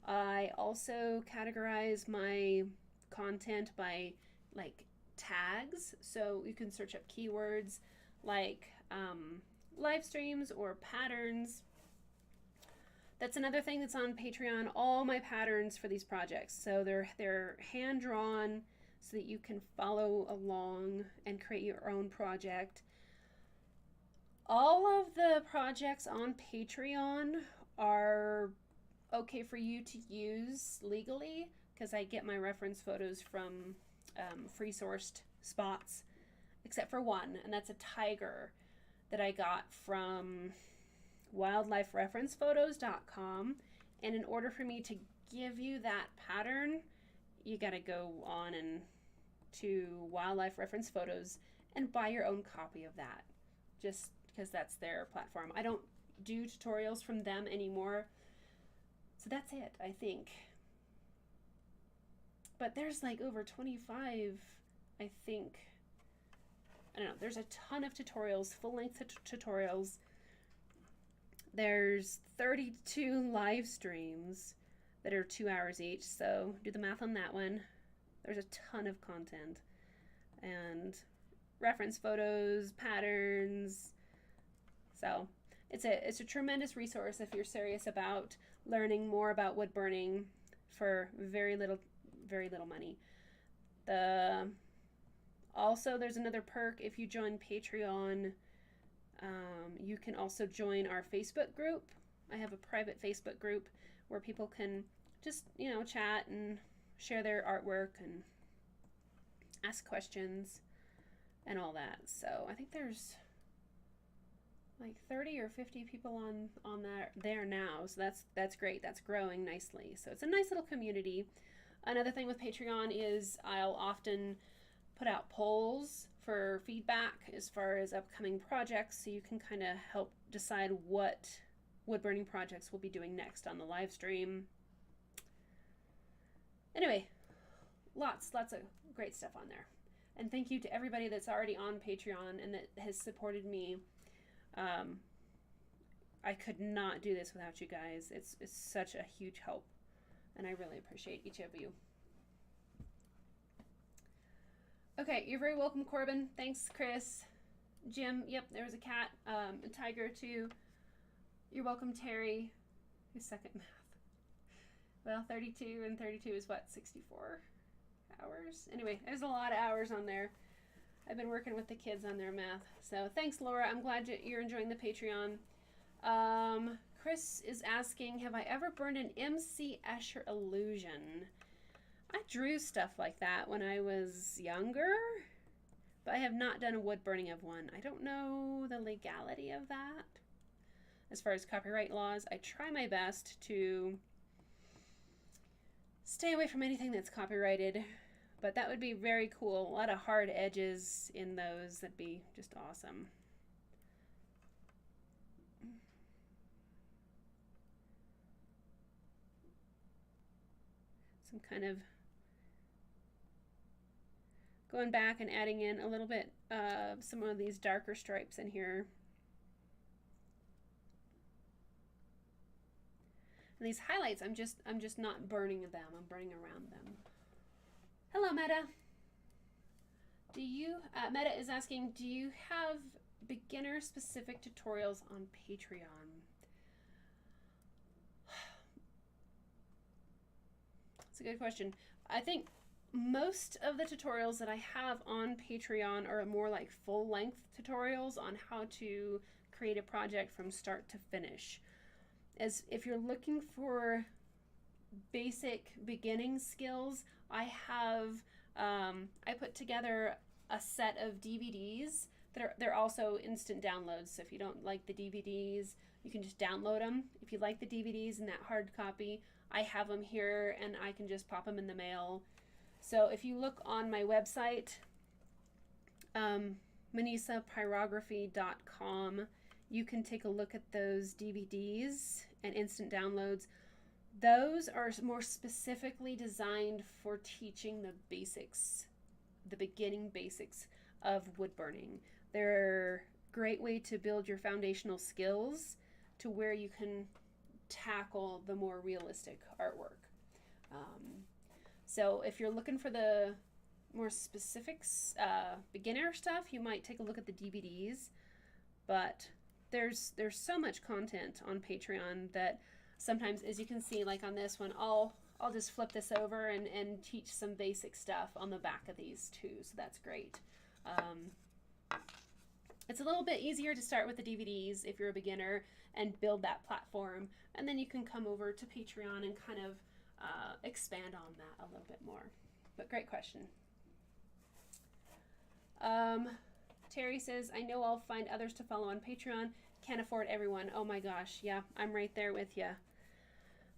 I also categorize my content by like tags, so you can search up keywords like live streams or patterns. That's another thing that's on Patreon, all my patterns for these projects. So they're hand drawn so that you can follow along and create your own project. All of the projects on Patreon are okay for you to use legally because I get my reference photos from free sourced spots, except for one, and that's a tiger that I got from wildlifereferencephotos.com. And in order for me to give you that pattern, you got to go on and to Wildlife Reference Photos and buy your own copy of that, just because that's their platform. I don't do tutorials from them anymore, so that's it, I think. But there's like over 25, I think. I don't know, there's a ton of tutorials, full-length tutorials. There's 32 live streams that are 2 hours each, so do the math on that one. There's a ton of content. And reference photos, patterns. So it's a tremendous resource if you're serious about learning more about wood burning for very little money. Also, there's another perk if you join Patreon. You can also join our Facebook group. I have a private Facebook group where people can just, chat and share their artwork and ask questions and all that. So I think there's like 30 or 50 people on there now. So that's great. That's growing nicely. So it's a nice little community. Another thing with Patreon is I'll often put out polls for feedback as far as upcoming projects, so you can kind of help decide what wood burning projects we'll be doing next on the live stream. Anyway, lots of great stuff on there. And thank you to everybody that's already on Patreon and that has supported me. I could not do this without you guys. It's such a huge help, and I really appreciate each of you. Okay, you're very welcome, Corbin. Thanks, Chris. Jim, yep, there was a cat, a tiger too. You're welcome, Terry. Who's second math? Well, 32 and 32 is what, 64 hours? Anyway, there's a lot of hours on there. I've been working with the kids on their math. So thanks, Laura. I'm glad you're enjoying the Patreon. Chris is asking, have I ever burned an MC Escher illusion? I drew stuff like that when I was younger, but I have not done a wood burning of one. I don't know the legality of that. As far as copyright laws, I try my best to stay away from anything that's copyrighted, but that would be very cool. A lot of hard edges in those. That'd be just awesome. Some kind of going back and adding in a little bit of some of these darker stripes in here. And these highlights, I'm just not burning them. I'm burning around them. Hello, Meta. Do you, Meta is asking, do you have beginner-specific tutorials on Patreon? That's a good question. I think most of the tutorials that I have on Patreon are more like full-length tutorials on how to create a project from start to finish. As if you're looking for basic beginning skills, I have I put together a set of DVDs that they're also instant downloads. So if you don't like the DVDs, you can just download them. If you like the DVDs in that hard copy, I have them here and I can just pop them in the mail. So if you look on my website, minisapyrography.com, you can take a look at those DVDs and instant downloads. Those are more specifically designed for teaching the basics, the beginning basics of wood burning. They're a great way to build your foundational skills to where you can tackle the more realistic artwork. So if you're looking for the more specifics, beginner stuff, you might take a look at the DVDs. But there's so much content on Patreon that sometimes, as you can see, like on this one, I'll just flip this over and teach some basic stuff on the back of these too. So that's great. It's a little bit easier to start with the DVDs if you're a beginner and build that platform, and then you can come over to Patreon and kind of expand on that a little bit more. But great question. Terry says, I know I'll find others to follow on Patreon. Can't afford everyone. Oh my gosh, yeah, I'm right there with you.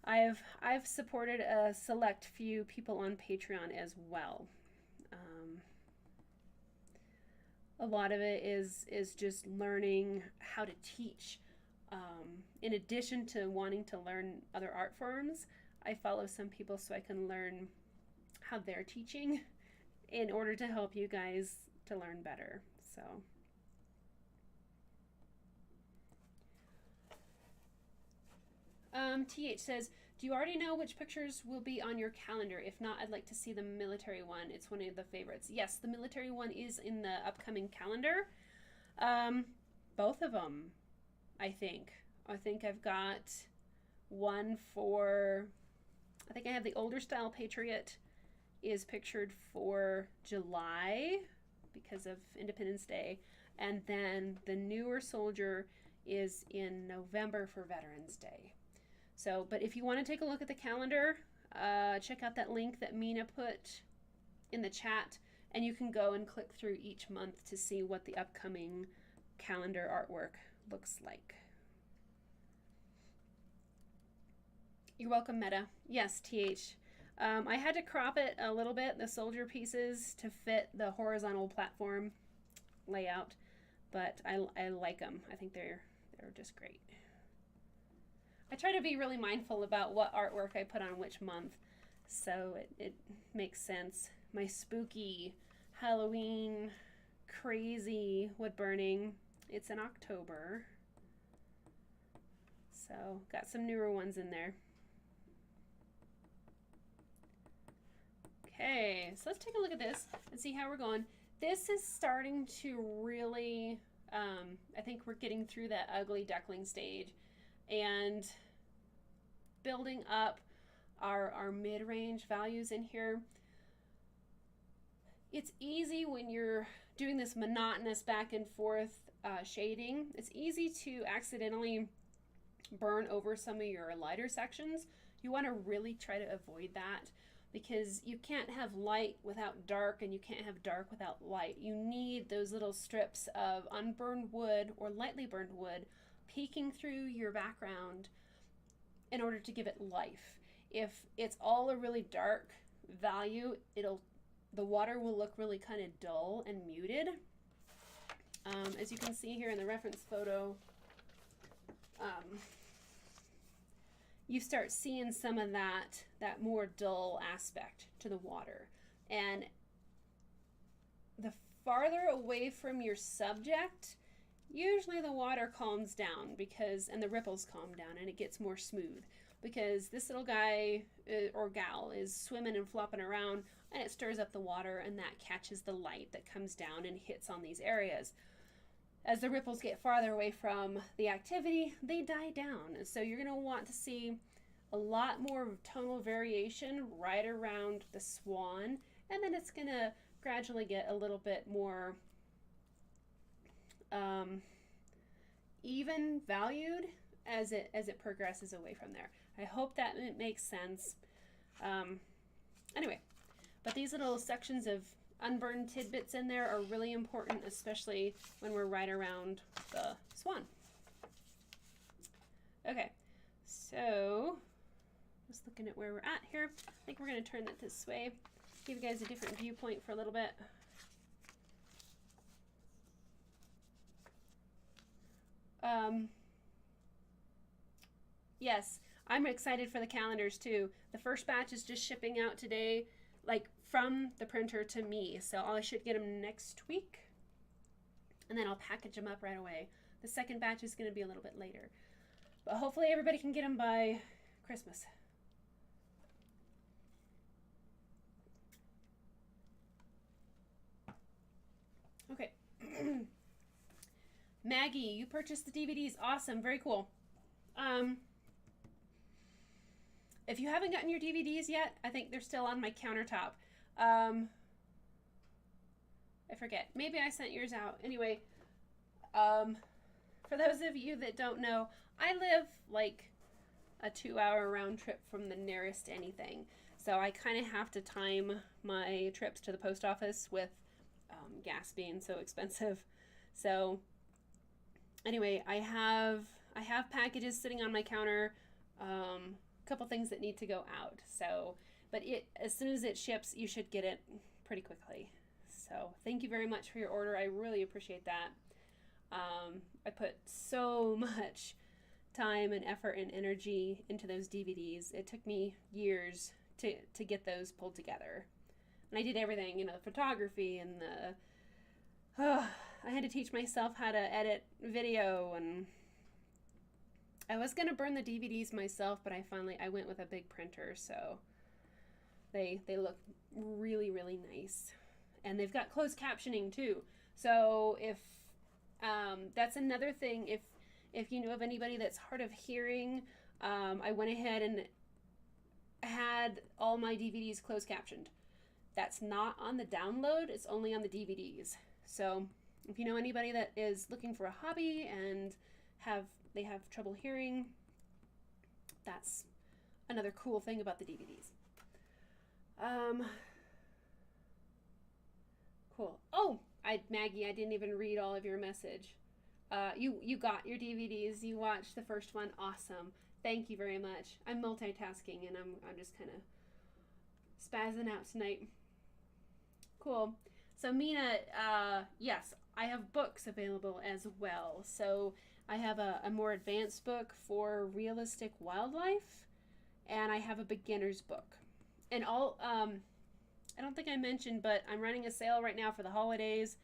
I've supported a select few people on Patreon as well. A lot of it is just learning how to teach. In addition to wanting to learn other art forms, I follow some people so I can learn how they're teaching in order to help you guys to learn better. So TH says, do you already know which pictures will be on your calendar? If not, I'd like to see the military one. It's one of the favorites. Yes, the military one is in the upcoming calendar. Both of them, I think. I think I've got one for, I think I have the older style Patriot is pictured for July because of Independence Day. And then the newer soldier is in November for Veterans Day. So, but if you want to take a look at the calendar, check out that link that Mina put in the chat, and you can go and click through each month to see what the upcoming calendar artwork looks like. You're welcome, Meta. Yes, TH. I had to crop it a little bit, the soldier pieces, to fit the horizontal platform layout, but I like them. I think they're just great. I try to be really mindful about what artwork I put on which month, so it makes sense. My spooky Halloween crazy wood burning, it's in October, so got some newer ones in there. Okay, so let's take a look at this and see how we're going. This is starting to really, I think we're getting through that ugly duckling stage and building up our mid-range values in here. It's easy when you're doing this monotonous back and forth shading. It's easy to accidentally burn over some of your lighter sections. You want to really try to avoid that, because you can't have light without dark, and you can't have dark without light. You need those little strips of unburned wood or lightly burned wood peeking through your background in order to give it life. If it's all a really dark value, the water will look really kind of dull and muted. As you can see here in the reference photo, you start seeing some of that more dull aspect to the water. And the farther away from your subject, usually the water calms down, and the ripples calm down, and it gets more smooth, because this little guy or gal is swimming and flopping around, and it stirs up the water, and that catches the light that comes down and hits on these areas. As the ripples get farther away from the activity, they die down. And so you're going to want to see a lot more tonal variation right around the swan, and then it's going to gradually get a little bit more even valued as it progresses away from there. I hope that makes sense. Anyway, but these little sections of unburned tidbits in there are really important, especially when we're right around the swan. Okay, so just looking at where we're at here, I think we're going to turn that this way, give you guys a different viewpoint for a little bit. Yes, I'm excited for the calendars too. The first batch is just shipping out today, like from the printer to me. So I should get them next week, and then I'll package them up right away. The second batch is going to be a little bit later, but hopefully everybody can get them by Christmas. Okay. Maggie, you purchased the DVDs. Awesome. Very cool. If you haven't gotten your DVDs yet, I think they're still on my countertop. I forget. Maybe I sent yours out. Anyway, for those of you that don't know, I live like a 2-hour round trip from the nearest anything. So I kind of have to time my trips to the post office with gas being so expensive. So anyway, I have packages sitting on my counter. Couple things that need to go out. So, but as soon as it ships, you should get it pretty quickly. So thank you very much for your order. I really appreciate that. I put so much time and effort and energy into those DVDs. It took me years to get those pulled together. And I did everything, the photography and I had to teach myself how to edit video, and I was going to burn the DVDs myself, but I went with a big printer, so they look really, really nice. And they've got closed captioning too. So if that's another thing, if you know of anybody that's hard of hearing, I went ahead and had all my DVDs closed captioned. That's not on the download, it's only on the DVDs. So if you know anybody that is looking for a hobby and they have trouble hearing, that's another cool thing about the DVDs. Cool. Oh, Maggie, I didn't even read all of your message. You got your DVDs. You watched the first one. Awesome. Thank you very much. I'm multitasking, and I'm just kind of spazzing out tonight. Cool. So Mina, yes, I have books available as well. So I have a more advanced book for realistic wildlife, and I have a beginner's book. And all, I don't think I mentioned, but I'm running a sale right now for the holidays.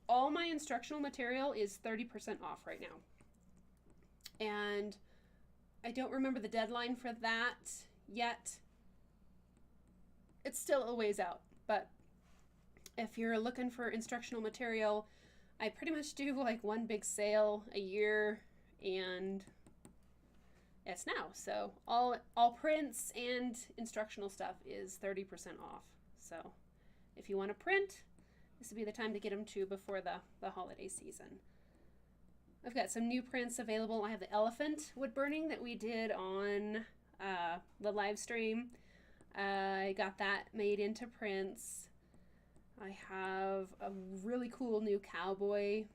All my instructional material is 30% off right now. And I don't remember the deadline for that yet. It's still a ways out, but if you're looking for instructional material, I pretty much do like one big sale a year, and it's now. So all prints and instructional stuff is 30% off. So if you want to print, this would be the time to get them too before the holiday season. I've got some new prints available. I have the elephant wood burning that we did on the live stream. I got that made into prints. I have a really cool new cowboy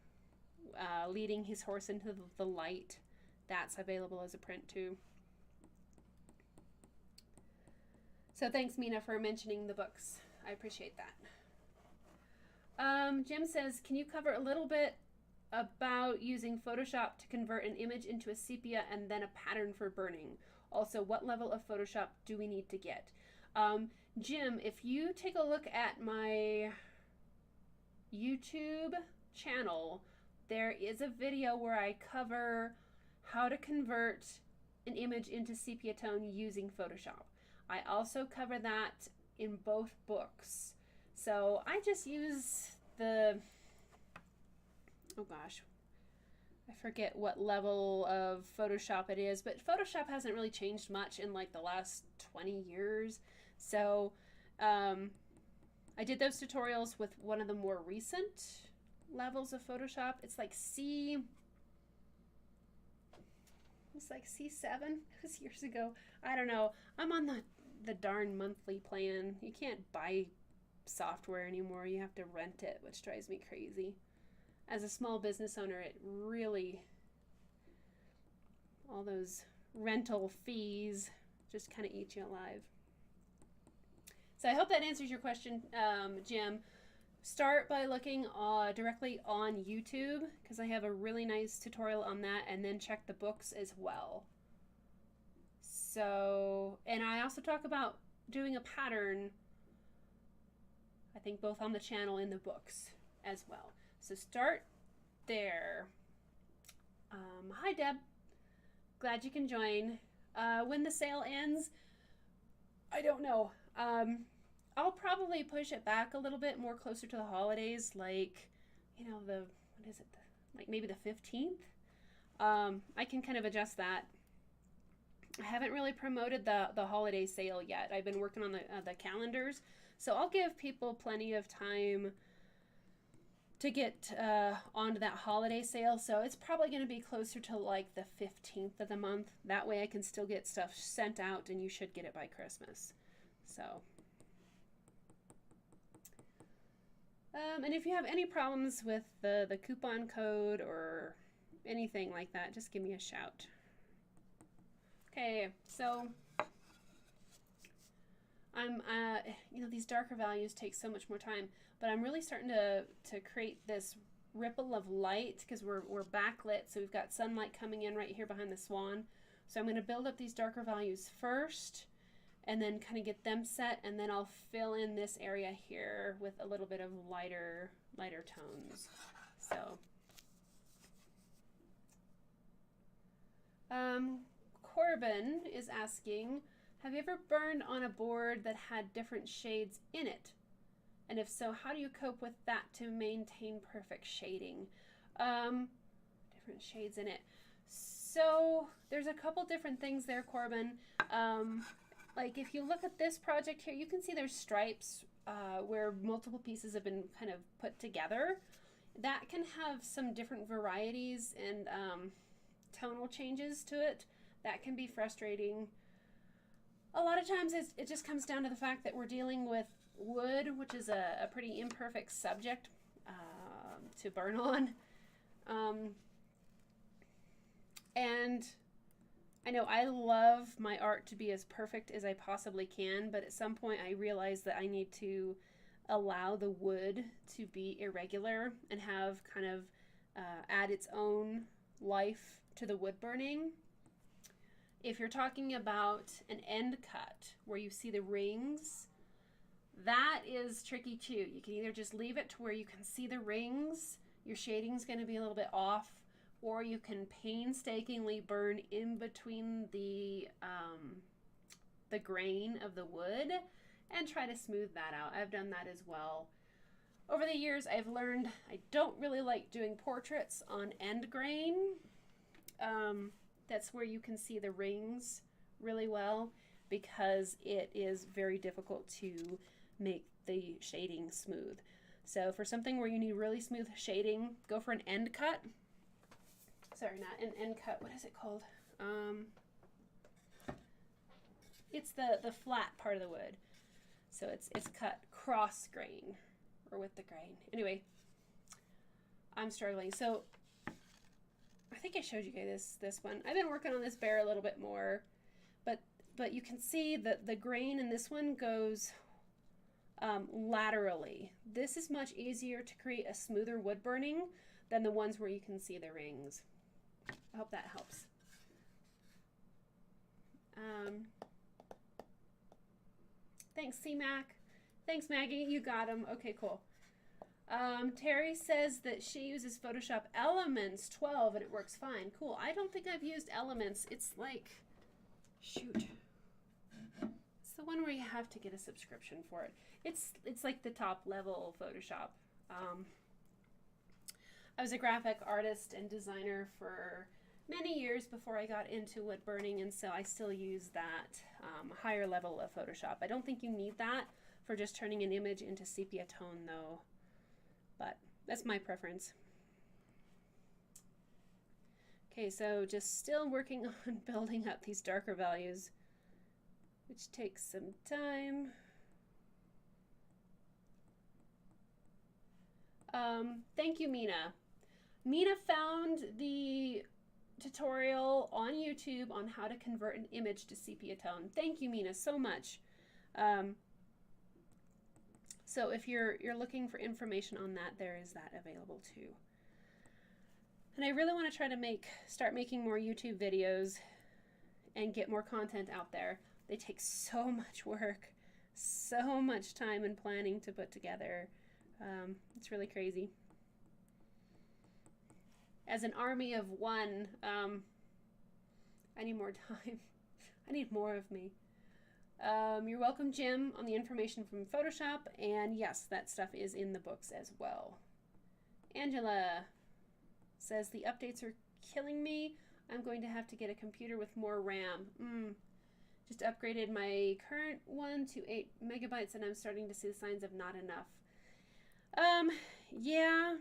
leading his horse into the light. That's available as a print too. So thanks, Mina, for mentioning the books. I appreciate that. Jim says, can you cover a little bit about using Photoshop to convert an image into a sepia and then a pattern for burning? Also, what level of Photoshop do we need to get? Jim, if you take a look at my YouTube channel, there is a video where I cover how to convert an image into sepia tone using Photoshop. I also cover that in both books. So I just use the, oh gosh, I forget what level of Photoshop it is, but Photoshop hasn't really changed much in like the last 20 years. So I did those tutorials with one of the more recent levels of Photoshop. It's like C7. It was years ago. I don't know. I'm on the darn monthly plan. You can't buy software anymore. You have to rent it, which drives me crazy. As a small business owner, it really, all those rental fees just kind of eat you alive. So I hope that answers your question, Jim. Start by looking directly on YouTube, because I have a really nice tutorial on that, and then check the books as well. So, and I also talk about doing a pattern, I think both on the channel and the books as well. So start there. Hi, Deb. Glad you can join. When the sale ends, I don't know. I'll probably push it back a little bit more closer to the holidays, like, you know, what is it? Like maybe the 15th. I can kind of adjust that. I haven't really promoted the holiday sale yet. I've been working on the calendars, so I'll give people plenty of time to get onto that holiday sale. So it's probably going to be closer to like the 15th of the month. That way I can still get stuff sent out, and you should get it by Christmas. So, and if you have any problems with the coupon code or anything like that, just give me a shout. Okay, so I'm, you know, these darker values take so much more time, but I'm really starting to create this ripple of light because we're backlit, so we've got sunlight coming in right here behind the swan. So I'm going to build up these darker values first, and then kind of get them set, and then I'll fill in this area here with a little bit of lighter tones. So, Corbin is asking, have you ever burned on a board that had different shades in it? And if so, how do you cope with that to maintain perfect shading? Different shades in it. So there's a couple different things there, Corbin. Like if you look at this project here, you can see there's stripes where multiple pieces have been kind of put together. That can have some different varieties and tonal changes to it. That can be frustrating. A lot of times it just comes down to the fact that we're dealing with wood, which is a pretty imperfect subject to burn on. And I know I love my art to be as perfect as I possibly can, but at some point I realized that I need to allow the wood to be irregular and have kind of add its own life to the wood burning. If you're talking about an end cut where you see the rings, that is tricky too. You can either just leave it to where you can see the rings, your shading's going to be a little bit off, or you can painstakingly burn in between the grain of the wood and try to smooth that out. I've done that as well. Over the years, I've learned I don't really like doing portraits on end grain. That's where you can see the rings really well, because it is very difficult to make the shading smooth. So for something where you need really smooth shading, go for an end cut. Sorry, not an end cut. What is it called? It's the flat part of the wood. So it's cut cross grain, or with the grain. Anyway, I'm struggling. So I think I showed you guys this one. I've been working on this bear a little bit more, but you can see that the grain in this one goes laterally. This is much easier to create a smoother wood burning than the ones where you can see the rings. I hope that helps. Thanks, C-Mac. Thanks, Maggie. You got them. Okay, cool. Terry says that she uses Photoshop Elements 12 and it works fine. Cool. I don't think I've used Elements. It's like, shoot. It's the one where you have to get a subscription for it. It's like the top level Photoshop. I was a graphic artist and designer for many years before I got into wood burning, and so I still use that higher level of Photoshop. I don't think you need that for just turning an image into sepia tone though, but that's my preference. Okay, so just still working on building up these darker values, which takes some time. Thank you, Mina. Mina found the tutorial on YouTube on how to convert an image to sepia tone. Thank you, Mina, so much. So if you're looking for information on that, there is that available too. And I really want to try to start making more YouTube videos and get more content out there. They take so much work, so much time and planning to put together. It's really crazy. As an army of one, I need more time. I need more of me. You're welcome, Jim, on the information from Photoshop. And yes, that stuff is in the books as well. Angela says the updates are killing me. I'm going to have to get a computer with more RAM. Just upgraded my current one to 8 megabytes and I'm starting to see the signs of not enough. Yeah.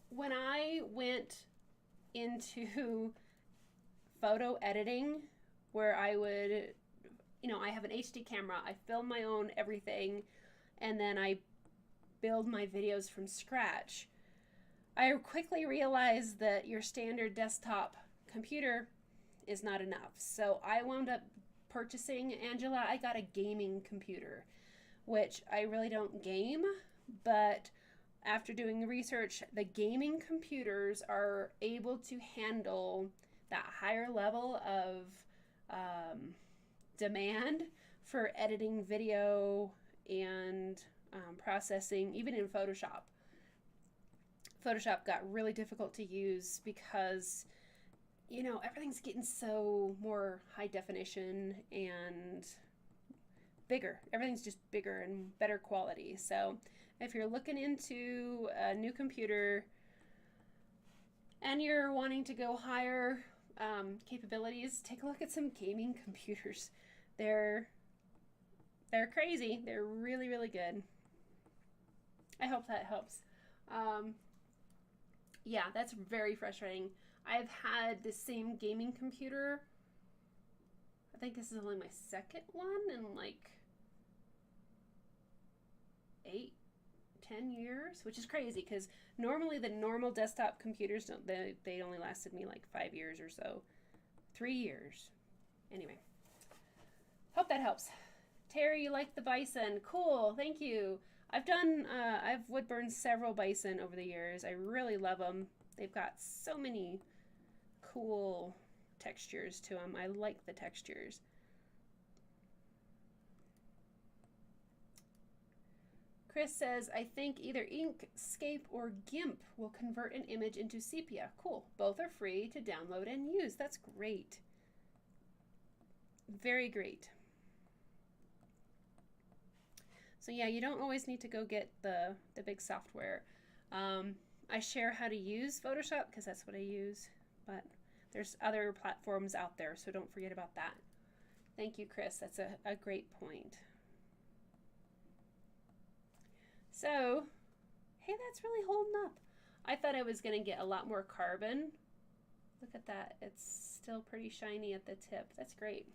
When I went into photo editing, where I would, I have an HD camera, I film my own everything, and then I build my videos from scratch, I quickly realized that your standard desktop computer is not enough. So I wound up purchasing, Angela, I got a gaming computer, which I really don't game, but after doing the research, the gaming computers are able to handle that higher level of demand for editing video and processing, even in Photoshop. Photoshop got really difficult to use because, everything's getting so more high definition and bigger. Everything's just bigger and better quality. So if you're looking into a new computer and you're wanting to go higher capabilities, take a look at some gaming computers. They're crazy. They're really, really good. I hope that helps. Yeah, that's very frustrating. I've had the same gaming computer. I think this is only my second one in like 8-10 years, which is crazy because normally the normal desktop computers they only lasted me like 5 years or so. 3 years. Anyway, hope that helps. Terry, you like the bison? Cool, thank you. I've wood burned several bison over the years. I really love them. They've got so many cool textures to them. I like the textures. Chris says, I think either Inkscape or GIMP will convert an image into sepia. Cool. Both are free to download and use. That's great. Very great. So yeah, you don't always need to go get the big software. I share how to use Photoshop because that's what I use. but there's other platforms out there, so don't forget about that. Thank you, Chris. That's a great point. So, hey, that's really holding up. I thought I was going to get a lot more carbon. Look at that. It's still pretty shiny at the tip. That's great.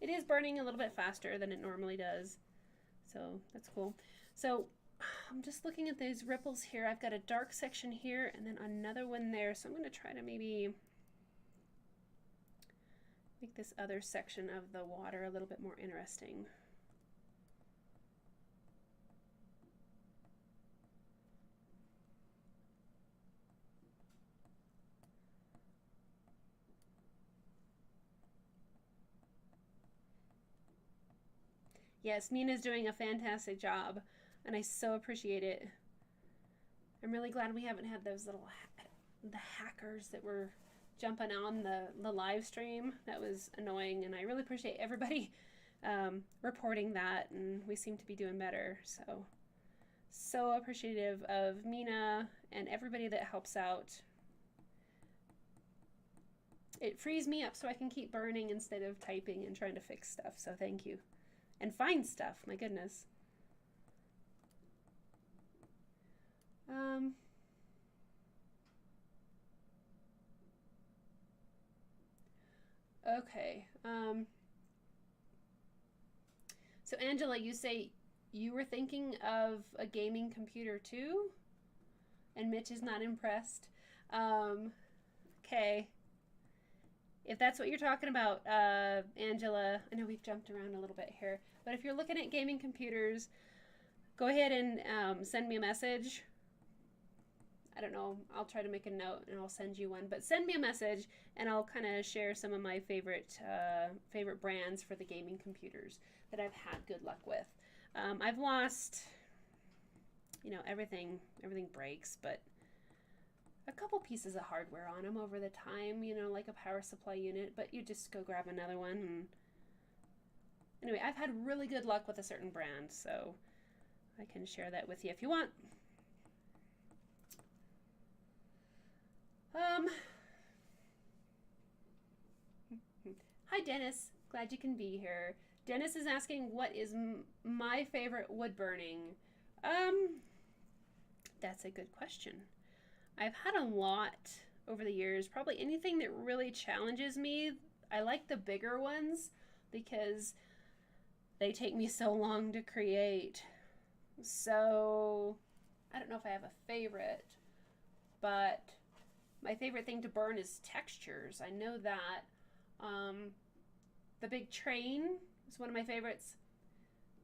It is burning a little bit faster than it normally does, so that's cool. So I'm just looking at these ripples here. I've got a dark section here and then another one there, so I'm going to try to maybe make this other section of the water a little bit more interesting. Yes, Mina's doing a fantastic job, and I so appreciate it. I'm really glad we haven't had those little the hackers that were jumping on the live stream. That was annoying, and I really appreciate everybody reporting that, and we seem to be doing better. So appreciative of Mina and everybody that helps out. It frees me up so I can keep burning instead of typing and trying to fix stuff, so thank you. And find stuff, my goodness. Okay. So Angela, you say you were thinking of a gaming computer too? And Mitch is not impressed. Okay. If that's what you're talking about, Angela, I know we've jumped around a little bit here, but if you're looking at gaming computers, go ahead and send me a message. I don't know, I'll try to make a note and I'll send you one, but send me a message and I'll kind of share some of my favorite brands for the gaming computers that I've had good luck with. I've lost, you know, everything breaks, but a couple pieces of hardware on them over the time, you know, like a power supply unit, but you just go grab another one. And anyway, I've had really good luck with a certain brand, so I can share that with you if you want. Hi, Dennis. Glad you can be here. Dennis is asking, what is my favorite wood burning? That's a good question. I've had a lot over the years, probably anything that really challenges me. I like the bigger ones because they take me so long to create. So I don't know if I have a favorite, but my favorite thing to burn is textures. I know that. The big train is one of my favorites.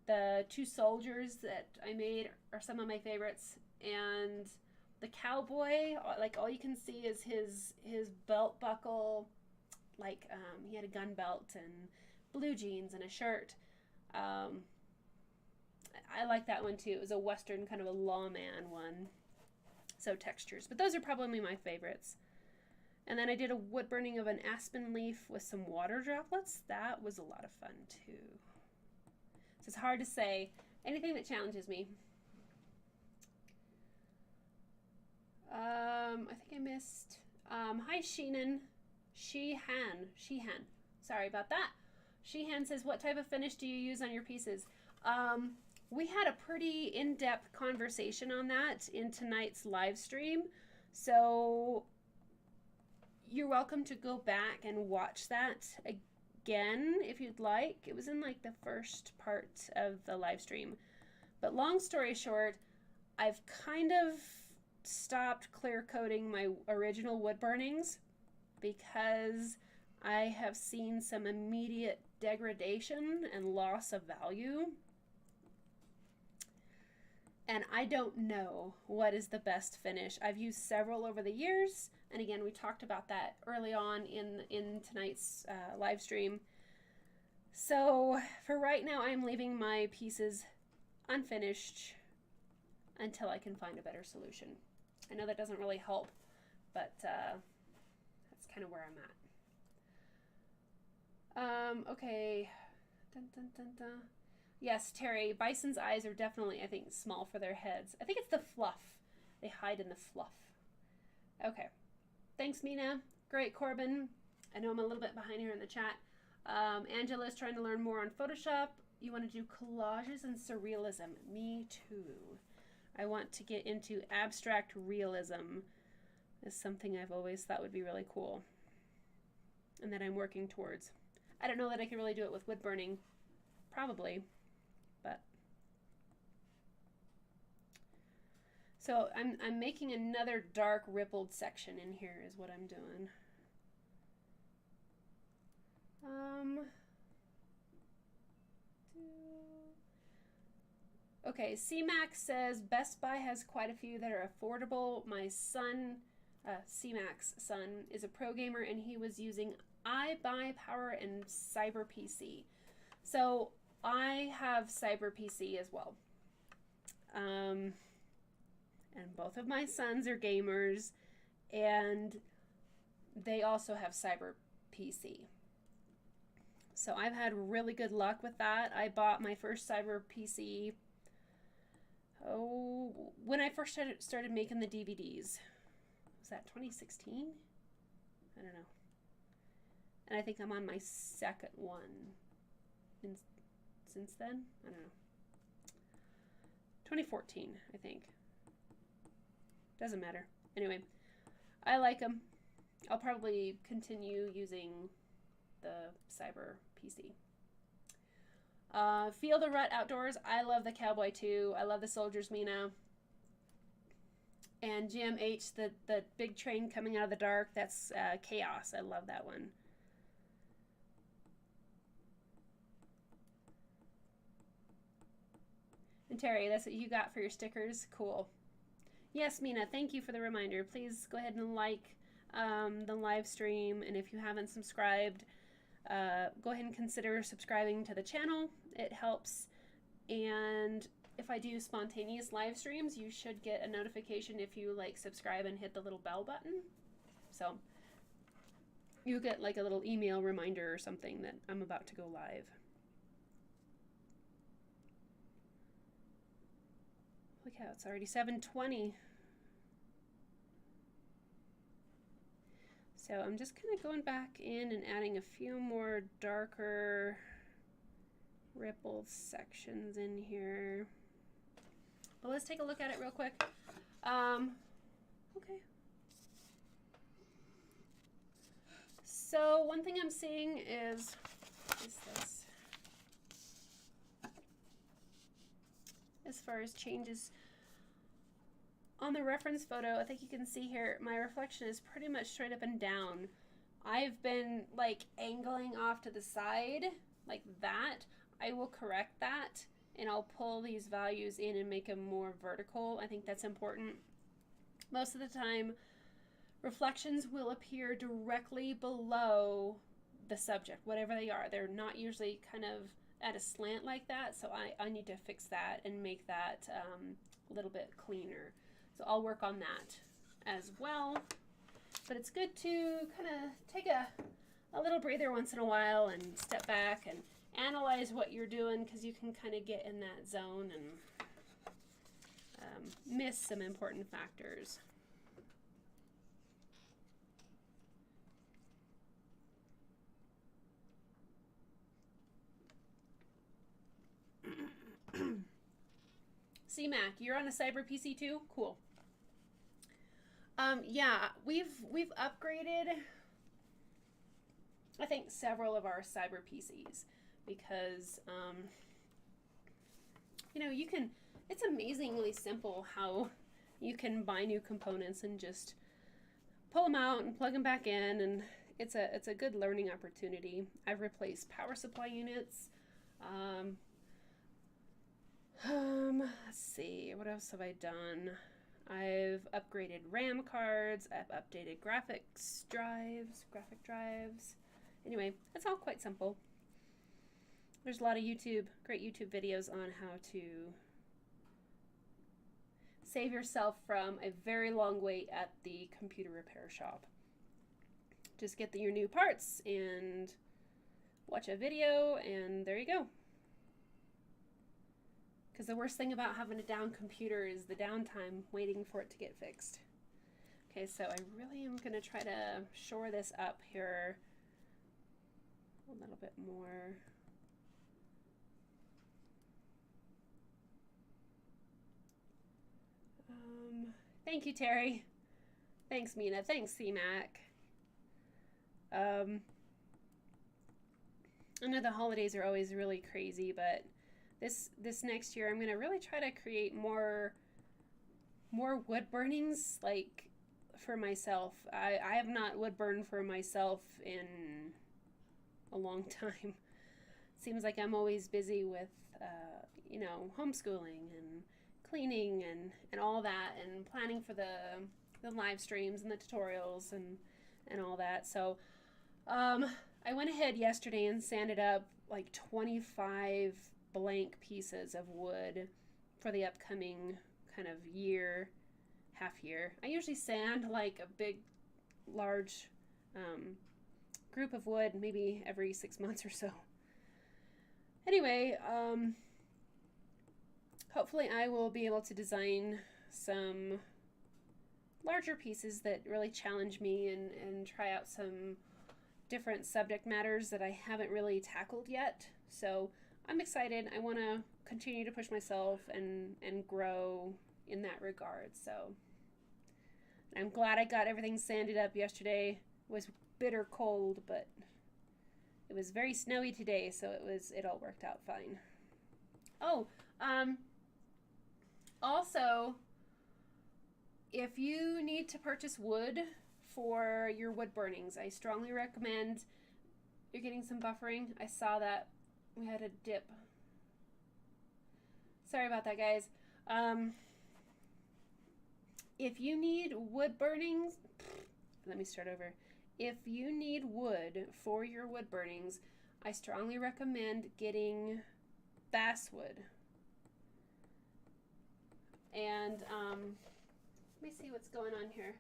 The two soldiers that I made are some of my favorites. And the cowboy, like all you can see is his belt buckle, like he had a gun belt and blue jeans and a shirt. I like that one too. It was a Western kind of a lawman one. So textures, but those are probably my favorites. And then I did a wood burning of an aspen leaf with some water droplets. That was a lot of fun too. So it's hard to say. Anything that challenges me. I think I missed. Hi, Sheenan. Sheehan. Sorry about that. Sheehan says, what type of finish do you use on your pieces? We had a pretty in-depth conversation on that in tonight's live stream. So you're welcome to go back and watch that again if you'd like. It was in like the first part of the live stream. But long story short, I've kind of stopped clear coating my original wood burnings because I have seen some immediate degradation and loss of value. And I don't know what is the best finish. I've used several over the years. And again, we talked about that early on in tonight's live stream. So for right now, I'm leaving my pieces unfinished until I can find a better solution. I know that doesn't really help, but that's kind of where I'm at. Okay. Dun, dun, dun, dun. Yes, Terry, bison's eyes are definitely, I think, small for their heads. I think it's the fluff. They hide in the fluff. Okay. Thanks, Mina. Great, Corbin. I know I'm a little bit behind here in the chat. Angela's trying to learn more on Photoshop. You want to do collages and surrealism. Me too. I want to get into abstract realism. Is something I've always thought would be really cool and that I'm working towards. I don't know that I can really do it with wood burning. Probably, but. So I'm making another dark rippled section in here is what I'm doing. Okay, CMAX says Best Buy has quite a few that are affordable. My son, CMAX son, is a pro gamer and he was using iBuyPower and CyberPC. So I have CyberPC as well. And both of my sons are gamers and they also have CyberPC. So I've had really good luck with that. I bought my first CyberPC when I first started making the DVDs. Was that 2016? I don't know. And I think I'm on my second one since then. I don't know. 2014, I think. Doesn't matter. Anyway, I like them. I'll probably continue using the CyberPC. Feel the Rut Outdoors. I love the Cowboy too. I love the Soldiers, Mina. And GMH, the big train coming out of the dark. That's Chaos. I love that one. And Terry, that's what you got for your stickers. Cool. Yes, Mina, thank you for the reminder. Please go ahead and like the live stream. And if you haven't subscribed, go ahead and consider subscribing to the channel. It helps. And if I do spontaneous live streams, you should get a notification if you like subscribe and hit the little bell button. So you get like a little email reminder or something that I'm about to go live. Look how it's already 7:20. So I'm just kind of going back in and adding a few more darker rippled sections in here. But let's take a look at it real quick. Okay. So one thing I'm seeing is this. As far as changes on the reference photo, I think you can see here, my reflection is pretty much straight up and down. I've been like angling off to the side like that. I will correct that and I'll pull these values in and make them more vertical. I think that's important. Most of the time, reflections will appear directly below the subject, whatever they are. They're not usually kind of at a slant like that, so I need to fix that and make that a little bit cleaner. So I'll work on that as well. But it's good to kind of take a little breather once in a while and step back and analyze what you're doing, because you can kind of get in that zone and miss some important factors. CMAC, you're on a CyberPC too? Cool. Yeah, we've upgraded, I think, several of our CyberPCs because, you know, you can, it's amazingly simple how you can buy new components and just pull them out and plug them back in, and it's a good learning opportunity. I've replaced power supply units. Let's see, what else have I done? I've upgraded RAM cards, I've updated graphic drives. Anyway, it's all quite simple. There's a lot of great YouTube videos on how to save yourself from a very long wait at the computer repair shop. Just get your new parts and watch a video, and there you go. Because the worst thing about having a down computer is the downtime waiting for it to get fixed. Okay, so I really am going to try to shore this up here a little bit more. Thank you, Terry. Thanks, Mina. Thanks, C-Mac. I know the holidays are always really crazy, but this next year I'm going to really try to create more wood burnings, like, for myself. I have not wood burned for myself in a long time. Seems like I'm always busy with, you know, homeschooling and cleaning and all that, and planning for the live streams and the tutorials and all that. So I went ahead yesterday and sanded up like 25 blank pieces of wood for the upcoming kind of year, half year. I usually sand like a big, large group of wood maybe every 6 months or so. Anyway, hopefully I will be able to design some larger pieces that really challenge me and try out some different subject matters that I haven't really tackled yet. So I'm excited. I want to continue to push myself and grow in that regard. So I'm glad I got everything sanded up yesterday. It was bitter cold, but it was very snowy today, so it all worked out fine. Oh, also, if you need to purchase wood for your wood burnings, I strongly recommend. You're getting some buffering. I saw that we had a dip. Sorry about that, guys. If you need wood burnings, let me start over. If you need wood for your wood burnings, I strongly recommend getting basswood. And let me see what's going on here.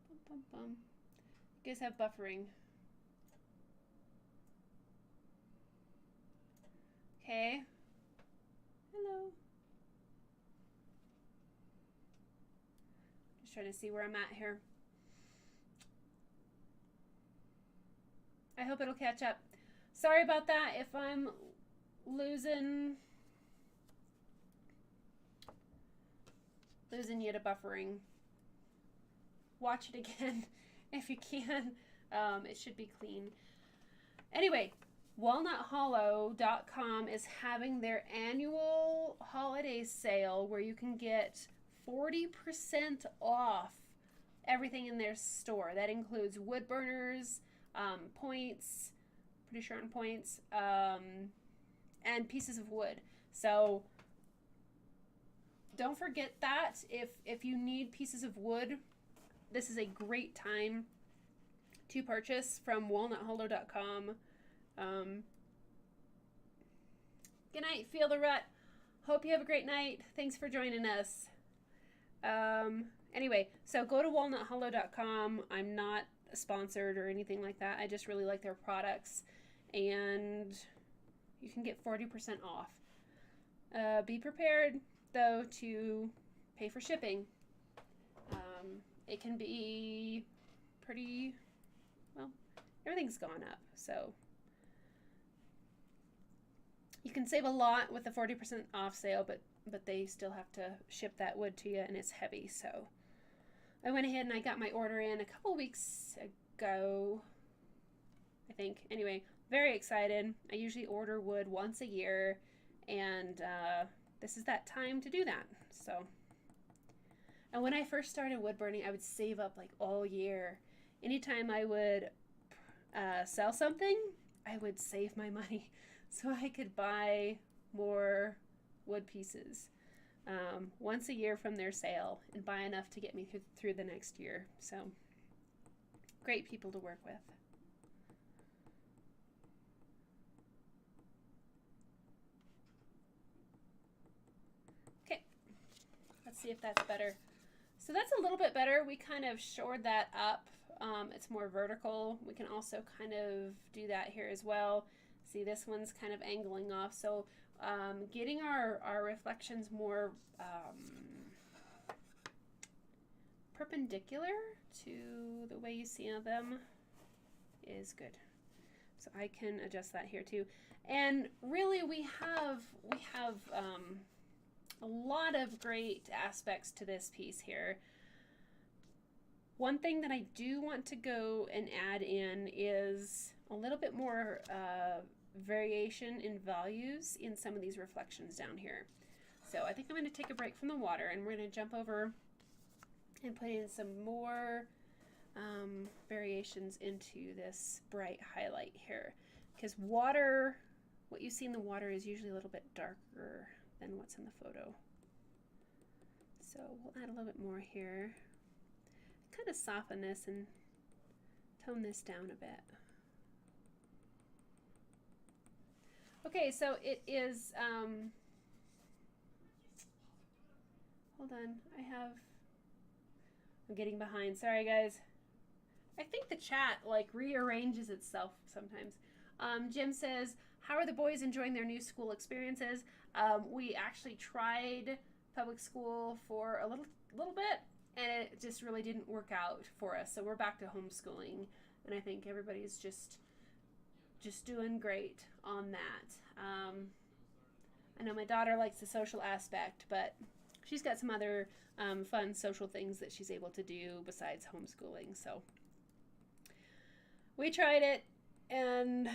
Bum, bum, bum. You guys have buffering. Okay. Hello. Just trying to see where I'm at here. I hope it'll catch up. Sorry about that if I'm losing you to buffering. Watch it again if you can. It should be clean. Anyway, walnuthollow.com is having their annual holiday sale where you can get 40% off everything in their store. That includes wood burners, points, pretty sure on points, and pieces of wood. So don't forget that. If you need pieces of wood, this is a great time to purchase from walnuthollow.com. Good night, Feel the Rut. Hope you have a great night. Thanks for joining us. Anyway, so go to walnuthollow.com. I'm not sponsored or anything like that. I just really like their products, and you can get 40% off. Be prepared though to pay for shipping. It can be pretty, well, everything's gone up, so you can save a lot with the 40% off sale, but they still have to ship that wood to you, and it's heavy. So I went ahead and I got my order in a couple weeks ago, I think. Anyway, very excited. I usually order wood once a year, and this is that time to do that. So, and when I first started wood burning, I would save up like all year. Anytime I would sell something, I would save my money so I could buy more wood pieces once a year from their sale and buy enough to get me through the next year. So great people to work with. Okay, let's see if that's better. So that's a little bit better. We kind of shored that up. It's more vertical. We can also kind of do that here as well. See, this one's kind of angling off. So getting our reflections more perpendicular to the way you see them is good. So I can adjust that here too. And really we have a lot of great aspects to this piece here. One thing that I do want to go and add in is a little bit more variation in values in some of these reflections down here. So I think I'm going to take a break from the water and we're going to jump over and put in some more variations into this bright highlight here. Because water, what you see in the water is usually a little bit darker than what's in the photo. So we'll add a little bit more here. Kind of soften this and tone this down a bit. Okay, so it is, hold on, I'm getting behind, sorry guys. I think the chat like rearranges itself sometimes. Jim says, how are the boys enjoying their new school experiences? We actually tried public school for a little bit, and it just really didn't work out for us. So we're back to homeschooling, and I think everybody's just doing great on that. I know my daughter likes the social aspect, but she's got some other fun social things that she's able to do besides homeschooling. So we tried it, and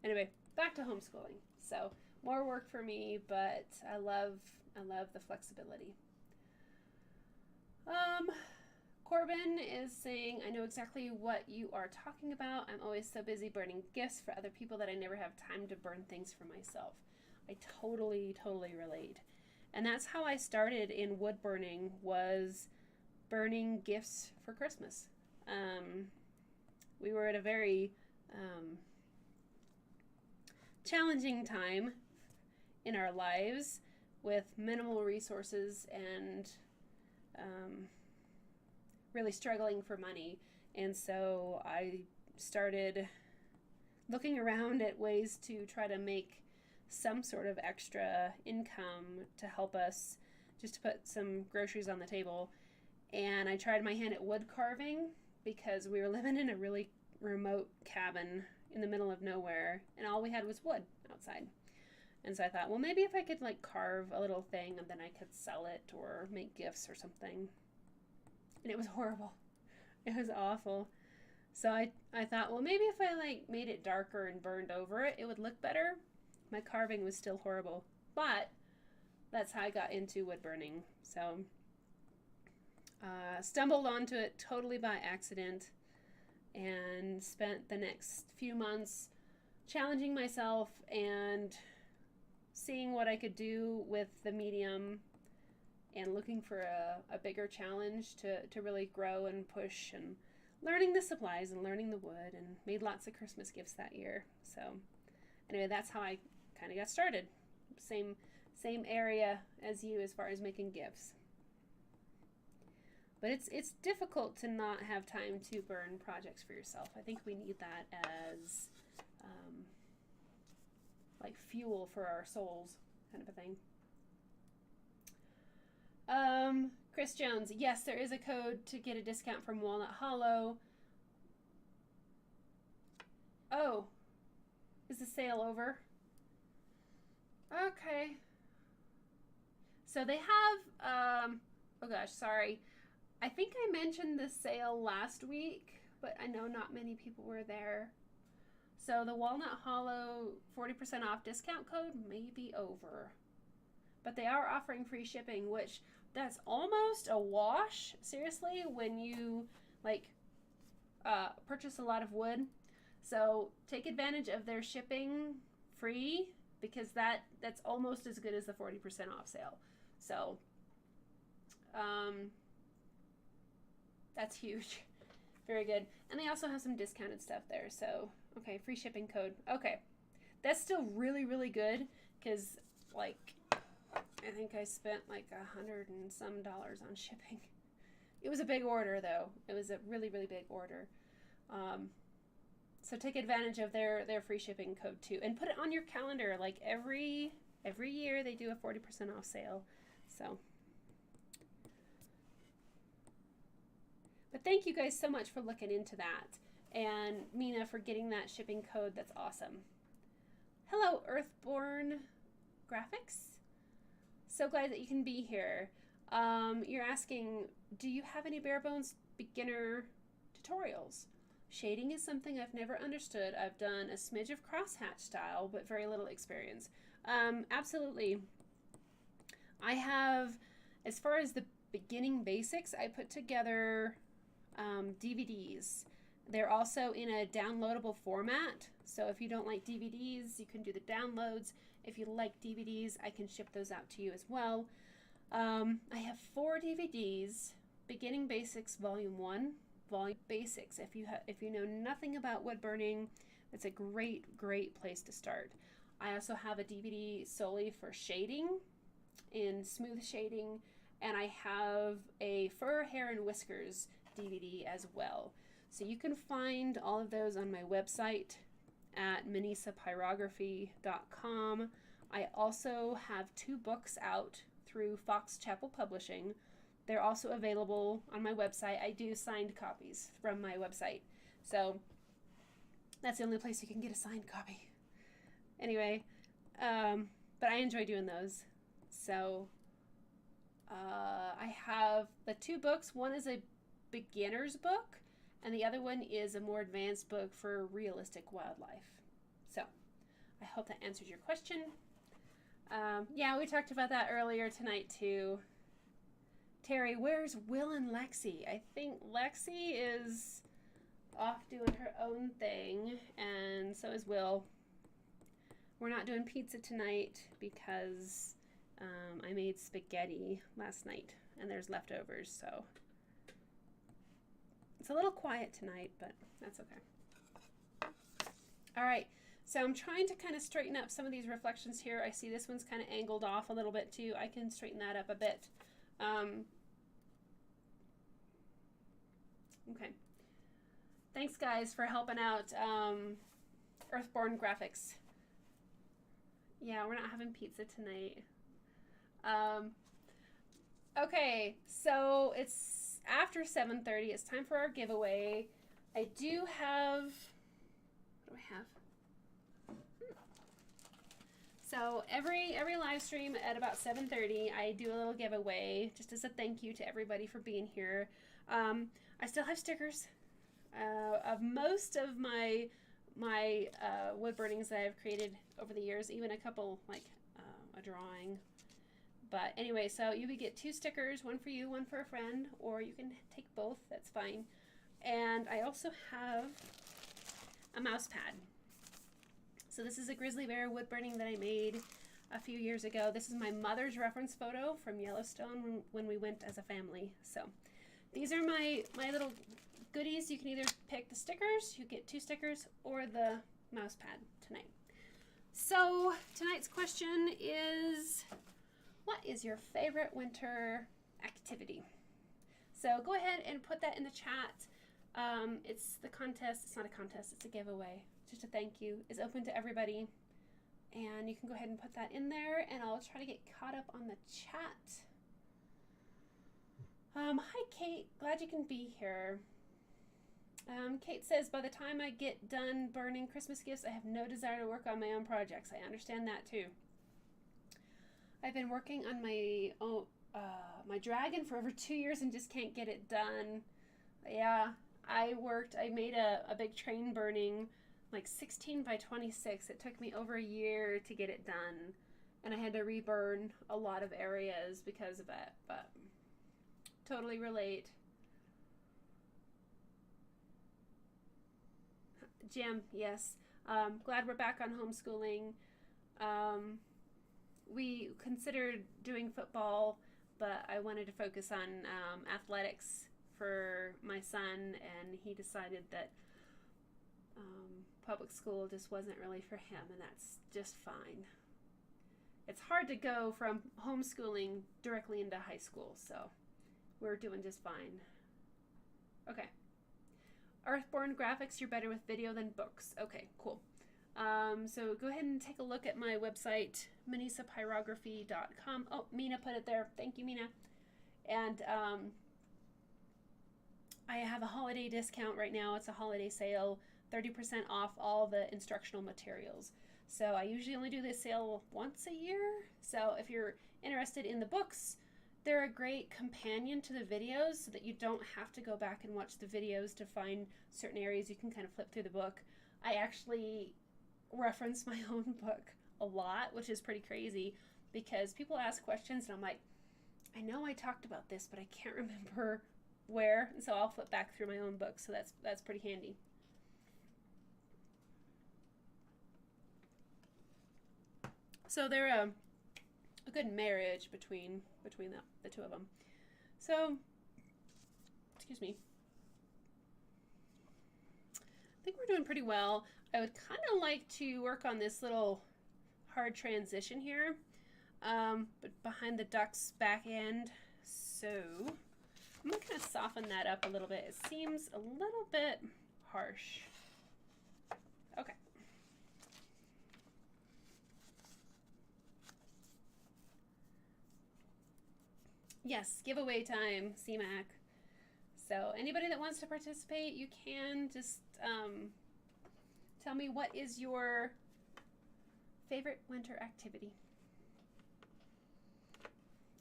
anyway, back to homeschooling. So more work for me, but I love the flexibility. Corbin is saying, I know exactly what you are talking about. I'm always so busy burning gifts for other people that I never have time to burn things for myself. I totally relate. And that's how I started in wood burning, was burning gifts for Christmas. We were at a very challenging time in our lives with minimal resources and really struggling for money. And so I started looking around at ways to try to make some sort of extra income to help us just to put some groceries on the table. And I tried my hand at wood carving because we were living in a really remote cabin in the middle of nowhere and all we had was wood outside. And so I thought, well, maybe if I could like carve a little thing and then I could sell it or make gifts or something. And it was horrible. It was awful. So I thought, well, maybe if I like made it darker and burned over it, it would look better. My carving was still horrible, but that's how I got into wood burning. So stumbled onto it totally by accident and spent the next few months challenging myself and seeing what I could do with the medium and looking for a bigger challenge to really grow and push, and learning the supplies and learning the wood, and made lots of Christmas gifts that year. So anyway, that's how I kind of got started. Same area as you as far as making gifts. But it's difficult to not have time to burn projects for yourself. I think we need that as like fuel for our souls, kind of a thing. Chris Jones, yes, there is a code to get a discount from Walnut Hollow. Oh, is the sale over? Okay. So they have, oh gosh, sorry. I think I mentioned the sale last week, but I know not many people were there. So the Walnut Hollow 40% off discount code may be over. But they are offering free shipping, which that's almost a wash, seriously, when you like purchase a lot of wood. So take advantage of their shipping free, because that's almost as good as the 40% off sale. So that's huge. Very good. And they also have some discounted stuff there. So, okay, free shipping code. Okay. That's still really, really good, because like I think I spent like $100 and some on shipping. It was a big order though. It was a really, really big order. So take advantage of their free shipping code too, and put it on your calendar. Like every year they do a 40% off sale. So But thank you guys so much for looking into that. And Mina for getting that shipping code. That's awesome. Hello, Earthborn Graphics. So glad that you can be here. You're asking, do you have any bare bones beginner tutorials? Shading is something I've never understood. I've done a smidge of crosshatch style, but very little experience. Absolutely. I have, as far as the beginning basics, I put together DVDs. They're also in a downloadable format. So if you don't like DVDs, you can do the downloads. If you like DVDs, I can ship those out to you as well. I have 4 DVDs, Beginning Basics Volume 1, Volume Basics. If you know nothing about wood burning, that's a great place to start. I also have a DVD solely for shading, in smooth shading, and I have a fur, hair, and whiskers DVD as well. So you can find all of those on my website at minisapyrography.com. I also have 2 books out through Fox Chapel Publishing. They're also available on my website. I do signed copies from my website. So that's the only place you can get a signed copy. Anyway, but I enjoy doing those. So I have the 2 books. One is a beginner's book, and the other one is a more advanced book for realistic wildlife. So I hope that answers your question. Yeah, we talked about that earlier tonight too. Terry, where's Will and Lexi? I think Lexi is off doing her own thing, and so is Will. We're not doing pizza tonight because I made spaghetti last night, and there's leftovers, so it's a little quiet tonight, but that's okay. All right, so I'm trying to kind of straighten up some of these reflections here. I see this one's kind of angled off a little bit too. I can straighten that up a bit. Okay. Thanks, guys, for helping out Earthborn Graphics. Yeah, we're not having pizza tonight. Okay, so it's after 7:30. It's time for our giveaway. I do have... What do I have? So every live stream at about 7:30, I do a little giveaway just as a thank you to everybody for being here. I still have stickers of most of my wood burnings that I've created over the years, even a couple like a drawing. But anyway, so you would get 2 stickers, one for you, one for a friend, or you can take both. That's fine. And I also have a mouse pad. So this is a grizzly bear wood burning that I made a few years ago. This is my mother's reference photo from Yellowstone when we went as a family. So these are my little goodies. You can either pick the stickers, you get 2 stickers, or the mouse pad tonight. So tonight's question is, what is your favorite winter activity? So go ahead and put that in the chat. It's the contest. It's not a contest, it's a giveaway. Just a thank you. It's open to everybody. And you can go ahead and put that in there, and I'll try to get caught up on the chat. Hi, Kate. Glad you can be here. Kate says, by the time I get done burning Christmas gifts, I have no desire to work on my own projects. I understand that too. I've been working on my dragon for over 2 years and just can't get it done. Yeah, I made a big train burning, like 16 by 26. It took me over a year to get it done, and I had to reburn a lot of areas because of it, but totally relate. Jim, yes. Glad we're back on homeschooling. We considered doing football, but I wanted to focus on athletics for my son, and he decided that public school just wasn't really for him, and that's just fine. It's hard to go from homeschooling directly into high school, so we're doing just fine. Okay. Earthborn Graphics, you're better with video than books. Okay, cool. So go ahead and take a look at my website, minisapyrography.com. Oh, Mina put it there. Thank you, Mina. And I have a holiday discount right now. It's a holiday sale, 30% off all the instructional materials. So I usually only do this sale once a year. So if you're interested in the books, they're a great companion to the videos so that you don't have to go back and watch the videos to find certain areas. You can kind of flip through the book. I actually reference my own book a lot, which is pretty crazy because people ask questions and I'm like, I know I talked about this, but I can't remember where, and so I'll flip back through my own book, so that's pretty handy. So they're a good marriage between the two of them. So, excuse me. I think we're doing pretty well. I would kind of like to work on this little hard transition here, but behind the duck's back end. So I'm going to kind of soften that up a little bit. It seems a little bit harsh. Okay. Yes, giveaway time, CMAC. So anybody that wants to participate, you can just tell me what is your favorite winter activity.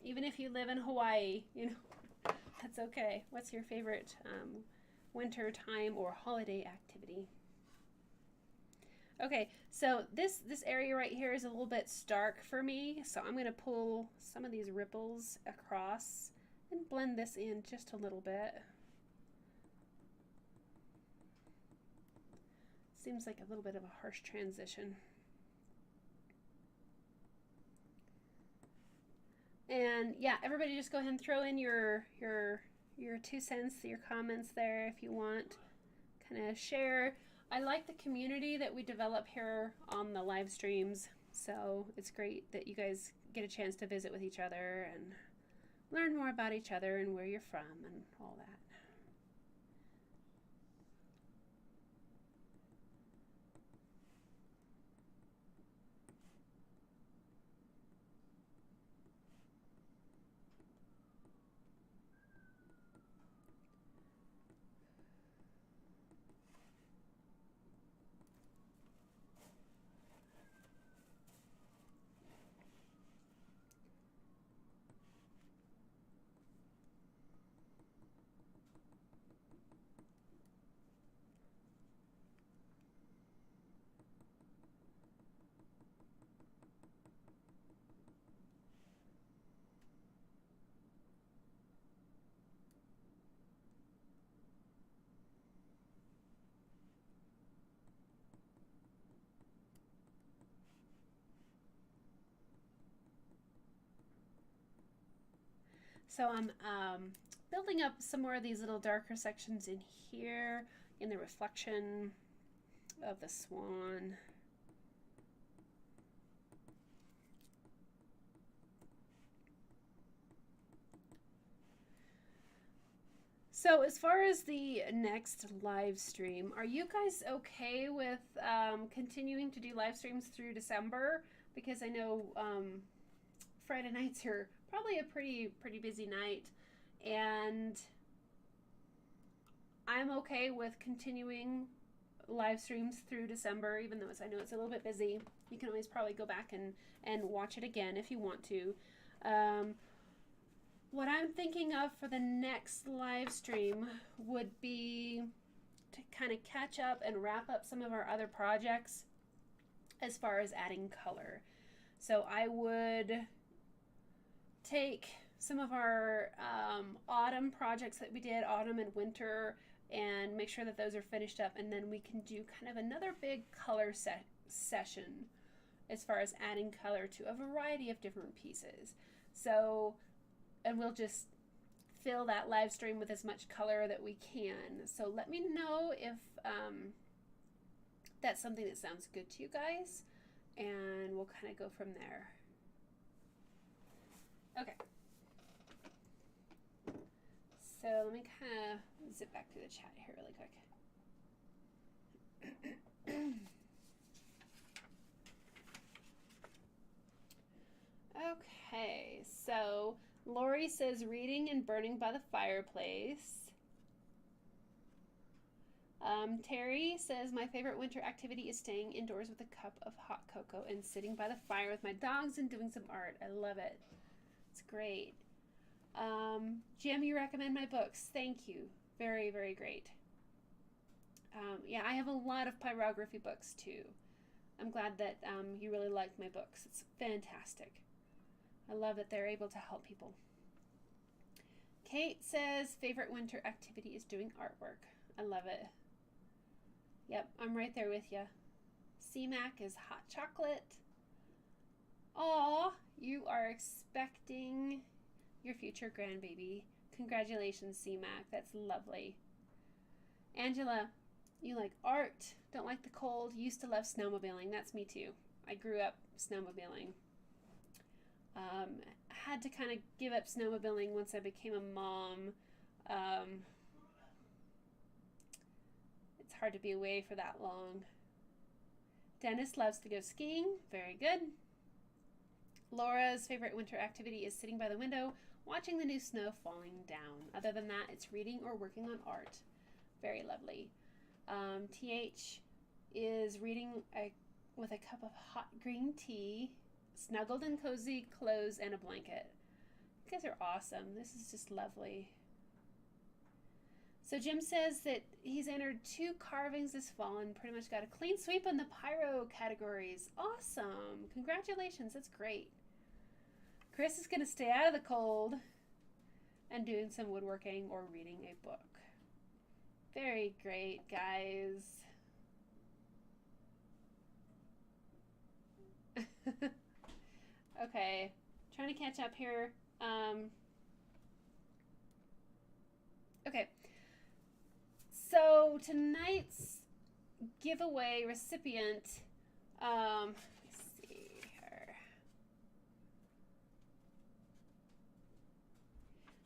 Even if you live in Hawaii, you know, that's okay. What's your favorite winter time or holiday activity? Okay, so this area right here is a little bit stark for me, so I'm going to pull some of these ripples across and blend this in just a little bit. Seems like a little bit of a harsh transition. And yeah, everybody just go ahead and throw in your 2 cents, your comments there if you want. Kind of share. I like the community that we develop here on the live streams, so it's great that you guys get a chance to visit with each other and learn more about each other and where you're from and all that. So I'm building up some more of these little darker sections in here in the reflection of the swan. So as far as the next live stream, are you guys okay with continuing to do live streams through December? Because I know Friday nights are probably a pretty busy night, and I'm okay with continuing live streams through December, even though I know it's a little bit busy. You can always probably go back and watch it again if you want to. What I'm thinking of for the next live stream would be to kind of catch up and wrap up some of our other projects as far as adding color. So I would take some of our autumn projects that we did, autumn and winter, and make sure that those are finished up, and then we can do kind of another big color session as far as adding color to a variety of different pieces. So, and we'll just fill that live stream with as much color that we can. So let me know if that's something that sounds good to you guys, and we'll kind of go from there. Okay. So let me kind of zip back through the chat here really quick. Okay, so Lori says reading and burning by the fireplace. Terry says, my favorite winter activity is staying indoors with a cup of hot cocoa and sitting by the fire with my dogs and doing some art. I love it. It's great. Jim, you recommend my books. Thank you. Very, very great. Yeah, I have a lot of pyrography books too. I'm glad that you really liked my books. It's fantastic. I love that they're able to help people. Kate says, favorite winter activity is doing artwork. I love it. Yep, I'm right there with you. C-Mac is hot chocolate. Aw, you are expecting your future grandbaby. Congratulations, C-Mac. That's lovely. Angela, you like art, don't like the cold, used to love snowmobiling. That's me too. I grew up snowmobiling. Had to kind of give up snowmobiling once I became a mom. It's hard to be away for that long. Dennis loves to go skiing. Very good. Laura's favorite winter activity is sitting by the window, watching the new snow falling down. Other than that, it's reading or working on art. Very lovely. TH is reading with a cup of hot green tea, snuggled in cozy clothes and a blanket. You guys are awesome. This is just lovely. So Jim says that he's entered 2 carvings this fall and pretty much got a clean sweep in the pyro categories. Awesome. Congratulations. That's great. Chris is going to stay out of the cold and doing some woodworking or reading a book. Very great, guys. Okay, trying to catch up here. Okay, so tonight's giveaway recipient, let's see here.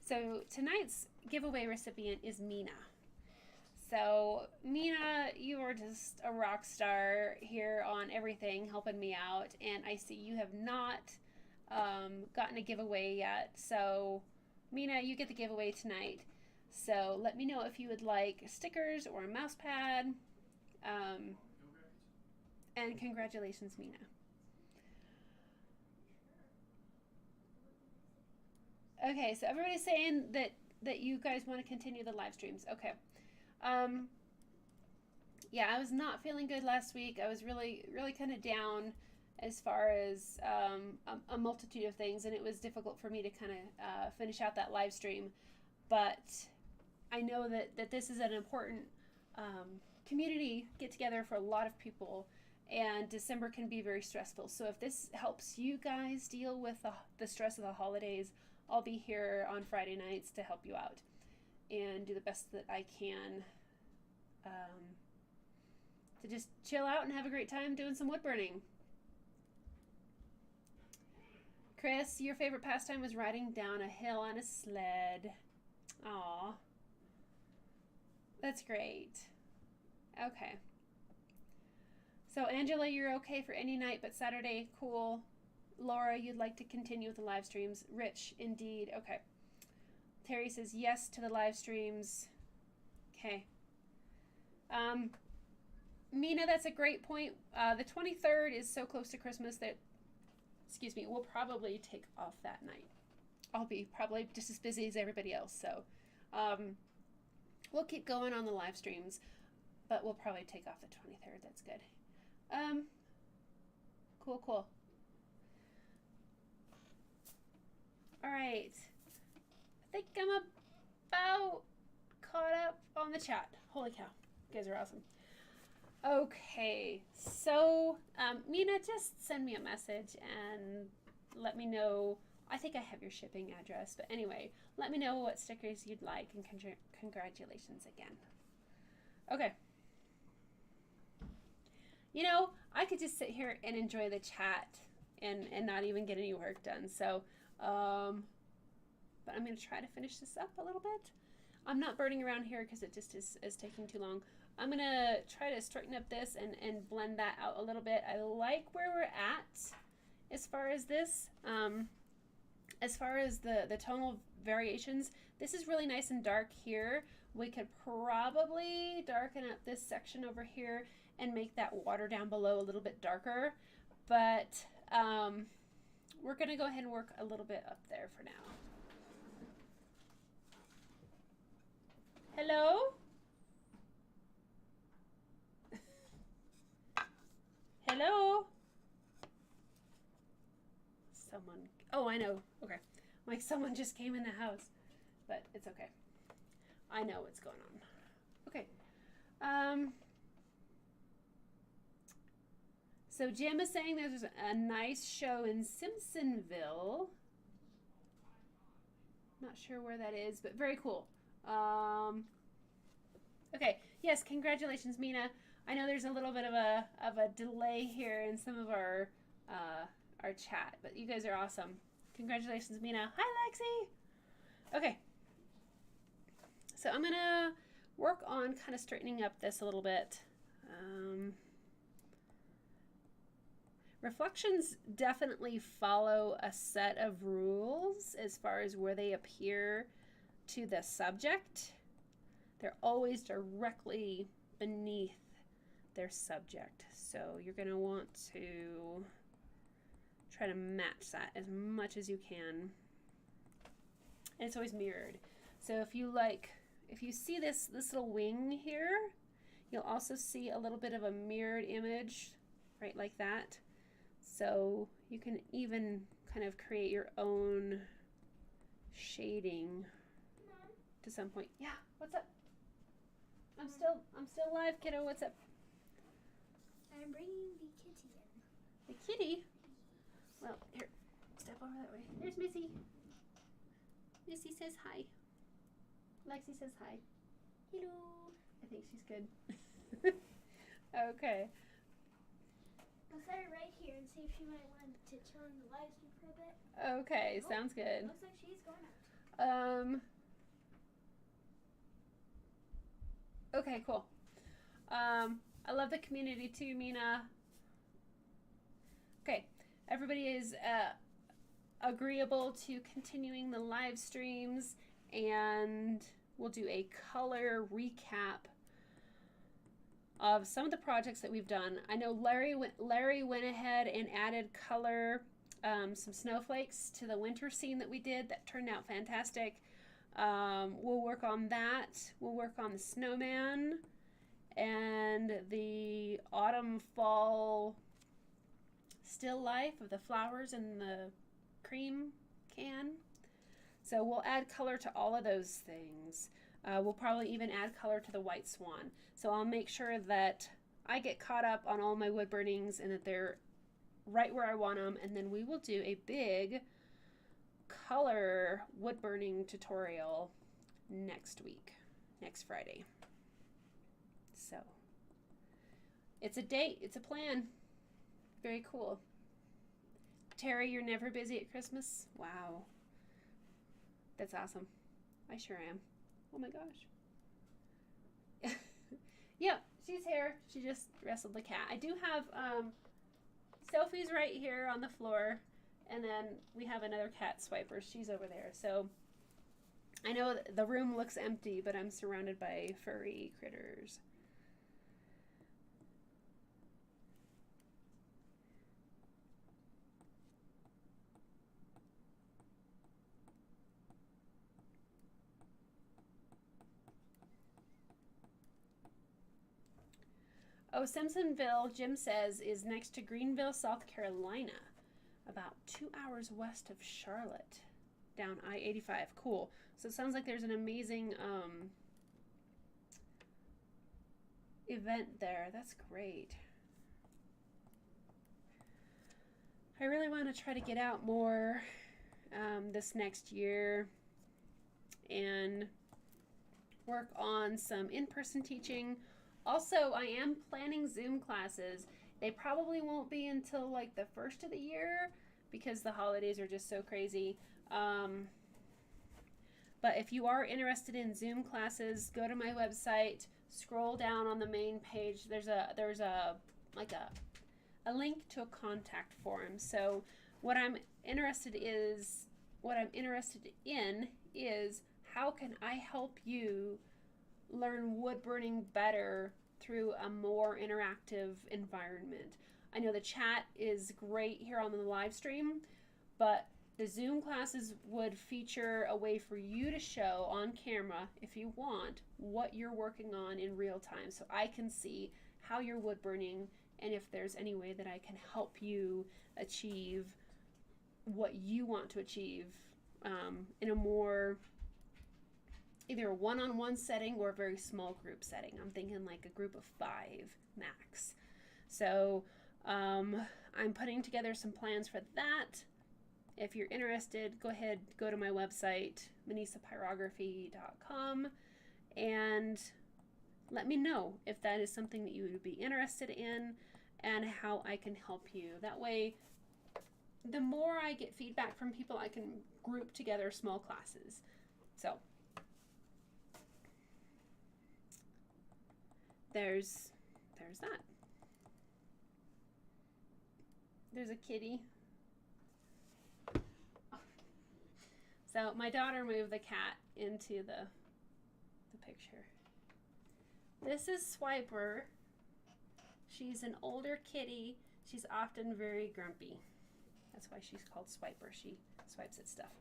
So tonight's giveaway recipient is Mina. So, Mina, you are just a rock star here on everything, helping me out. And I see you have not gotten a giveaway yet. So, Mina, you get the giveaway tonight. So, let me know if you would like stickers or a mouse pad. And congratulations, Mina. Okay, so everybody's saying that you guys want to continue the live streams. Okay. Yeah, I was not feeling good last week. I was really kind of down as far as a multitude of things, and it was difficult for me to kind of finish out that live stream. But I know that this is an important community get together for a lot of people, and December can be very stressful. So if this helps you guys deal with the stress of the holidays, I'll be here on Friday nights to help you out and do the best that I can to just chill out and have a great time doing some wood burning. Chris, your favorite pastime was riding down a hill on a sled. Aw. That's great. Okay. So Angela, you're okay for any night but Saturday. Cool. Laura, you'd like to continue with the live streams. Rich, indeed. Okay. Terry says yes to the live streams. Okay. Mina, that's a great point. The 23rd is so close to Christmas that, excuse me, we'll probably take off that night. I'll be probably just as busy as everybody else. So we'll keep going on the live streams, but we'll probably take off the 23rd. That's good. Cool. All right. I think I'm about caught up on the chat. Holy cow. You guys are awesome. Okay. So, Mina, just send me a message and let me know. I think I have your shipping address. But anyway, let me know what stickers you'd like, and congratulations again. Okay. You know, I could just sit here and enjoy the chat and not even get any work done. So, but I'm going to try to finish this up a little bit. I'm not burning around here because it just is taking too long. I'm going to try to straighten up this and blend that out a little bit. I like where we're at as far as this. As far as the tonal variations, This is really nice and dark here. We could probably darken up this section over here and make that water down below a little bit darker, but we're going to go ahead and work a little bit up there for now. Hello? Hello? Someone, oh, I know. Okay. Like someone just came in the house, but it's okay. I know what's going on. Okay. So Jim is saying there's a nice show in Simpsonville. Not sure where that is, but very cool. Okay. Yes, congratulations, Mina. I know there's a little bit of a delay here in some of our chat, but you guys are awesome. Congratulations, Mina. Hi, Lexi. Okay. So I'm gonna work on kind of straightening up this a little bit. Reflections definitely follow a set of rules as far as where they appear to the subject. They're always directly beneath their subject. So you're going to want to try to match that as much as you can. And it's always mirrored. So if you see this little wing here, you'll also see a little bit of a mirrored image right like that. So you can even kind of create your own shading to some point. Yeah, what's up? I'm still live, kiddo. What's up? I'm bringing the kitty in. The kitty? Well, here, step over that way. There's Missy. Missy says hi. Lexi says hi. Hello. I think she's good. Okay. I'll set her right here and see if she might want to chill in the live stream for a bit. Okay, sounds good. Looks like she's going out. Okay, cool. I love the community too, Mina. Okay, everybody is agreeable to continuing the live streams, and we'll do a color recap of some of the projects that we've done. I know Larry went ahead and added color, some snowflakes to the winter scene that we did. That turned out fantastic. We'll work on that. We'll work on the snowman and the autumn fall still life of the flowers in the cream can. So we'll add color to all of those things. We'll probably even add color to the white swan. So I'll make sure that I get caught up on all my wood burnings and that they're right where I want them. And then we will do a big color wood burning tutorial next week, next Friday. So it's a date, it's a plan. Very cool. Terry, you're never busy at Christmas? Wow. That's awesome. I sure am. Oh my gosh. Yep, she's here. She just wrestled the cat. I do have Sophie's right here on the floor, and then we have another cat, Swiper. She's over there. So I know the room looks empty, but I'm surrounded by furry critters. Oh, Simpsonville, Jim says, is next to Greenville, South Carolina, about 2 hours west of Charlotte, down I-85. Cool. So it sounds like there's an amazing event there. That's great. I really want to try to get out more this next year and work on some in-person teaching. Also, I am planning Zoom classes. They probably won't be until like the first of the year because the holidays are just so crazy. But if you are interested in Zoom classes, go to my website, scroll down on the main page. There's a link to a contact form. So what I'm interested in is how can I help you learn wood burning better through a more interactive environment? I know the chat is great here on the live stream, but the Zoom classes would feature a way for you to show on camera, if you want, what you're working on in real time, so I can see how you're wood burning and if there's any way that I can help you achieve what you want to achieve in a more either a one-on-one setting or a very small group setting. I'm thinking like a group of 5 max. So I'm putting together some plans for that. If you're interested, go ahead, go to my website, minisapyrography.com, and let me know if that is something that you would be interested in and how I can help you. That way, the more I get feedback from people, I can group together small classes. So there's that. There's a kitty. So my daughter moved the cat into the picture. This is Swiper. She's an older kitty. She's often very grumpy. That's why she's called Swiper. She swipes at stuff.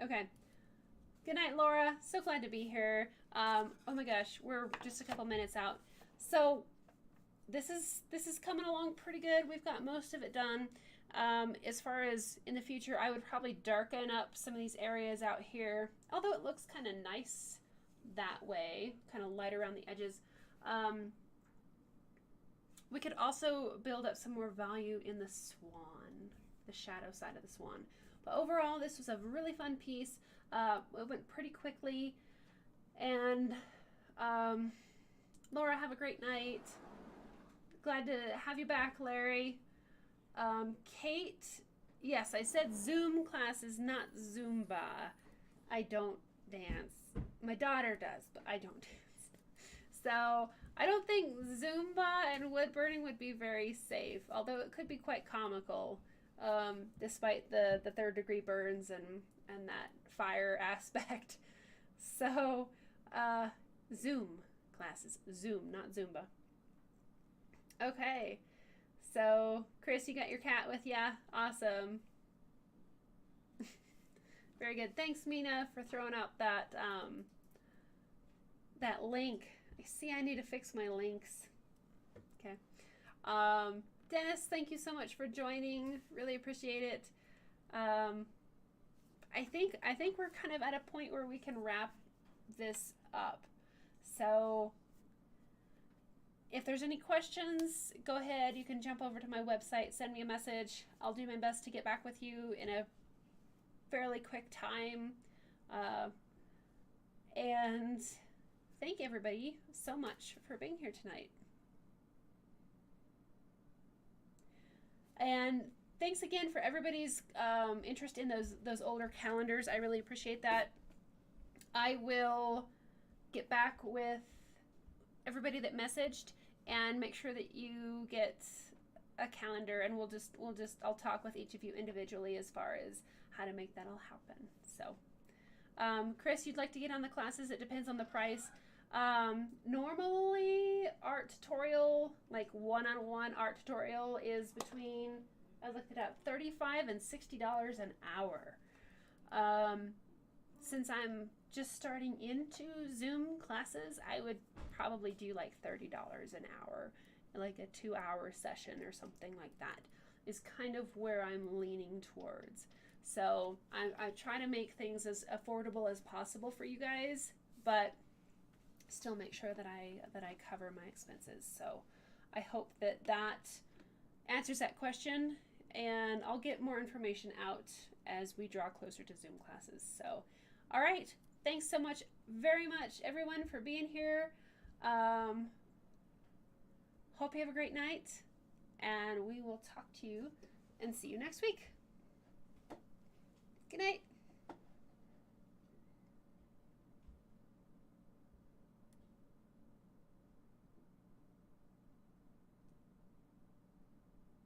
Okay. Good night, Laura. So glad to be here. Oh my gosh, we're just a couple minutes out. So this is coming along pretty good. We've got most of it done. As far as in the future, I would probably darken up some of these areas out here, although it looks kind of nice that way, kind of light around the edges. We could also build up some more value in the swan, the shadow side of the swan. But overall, this was a really fun piece. It went pretty quickly. And Laura, have a great night. Glad to have you back, Larry. Kate, yes, I said Zoom classes, not Zumba. I don't dance. My daughter does, but I don't dance. So I don't think Zumba and wood burning would be very safe, although it could be quite comical, despite the third-degree burns and that fire aspect. So Zoom classes. Zoom, not Zumba. Okay. So, Chris, you got your cat with ya? Awesome. Very good. Thanks, Mina, for throwing out that that link. I see I need to fix my links. Okay. Dennis, thank you so much for joining. Really appreciate it. I think we're kind of at a point where we can wrap this up. So if there's any questions, go ahead. You can jump over to my website, send me a message. I'll do my best to get back with you in a fairly quick time. And thank everybody so much for being here tonight. And thanks again for everybody's interest in those older calendars. I really appreciate that. I will get back with everybody that messaged and make sure that you get a calendar, and I'll talk with each of you individually as far as how to make that all happen. So Chris, you'd like to get on the classes? It depends on the price. Normally art tutorial, like one-on-one art tutorial, is between, I looked it up, $35 and $60 an hour. Since I'm just starting into Zoom classes, I would probably do like $30 an hour, like a 2-hour session or something like that is kind of where I'm leaning towards. So I try to make things as affordable as possible for you guys, but still make sure that I cover my expenses. So I hope that answers that question, and I'll get more information out as we draw closer to Zoom classes. So, all right. Thanks so much, very much, everyone, for being here. Hope you have a great night, and we will talk to you and see you next week. Good night.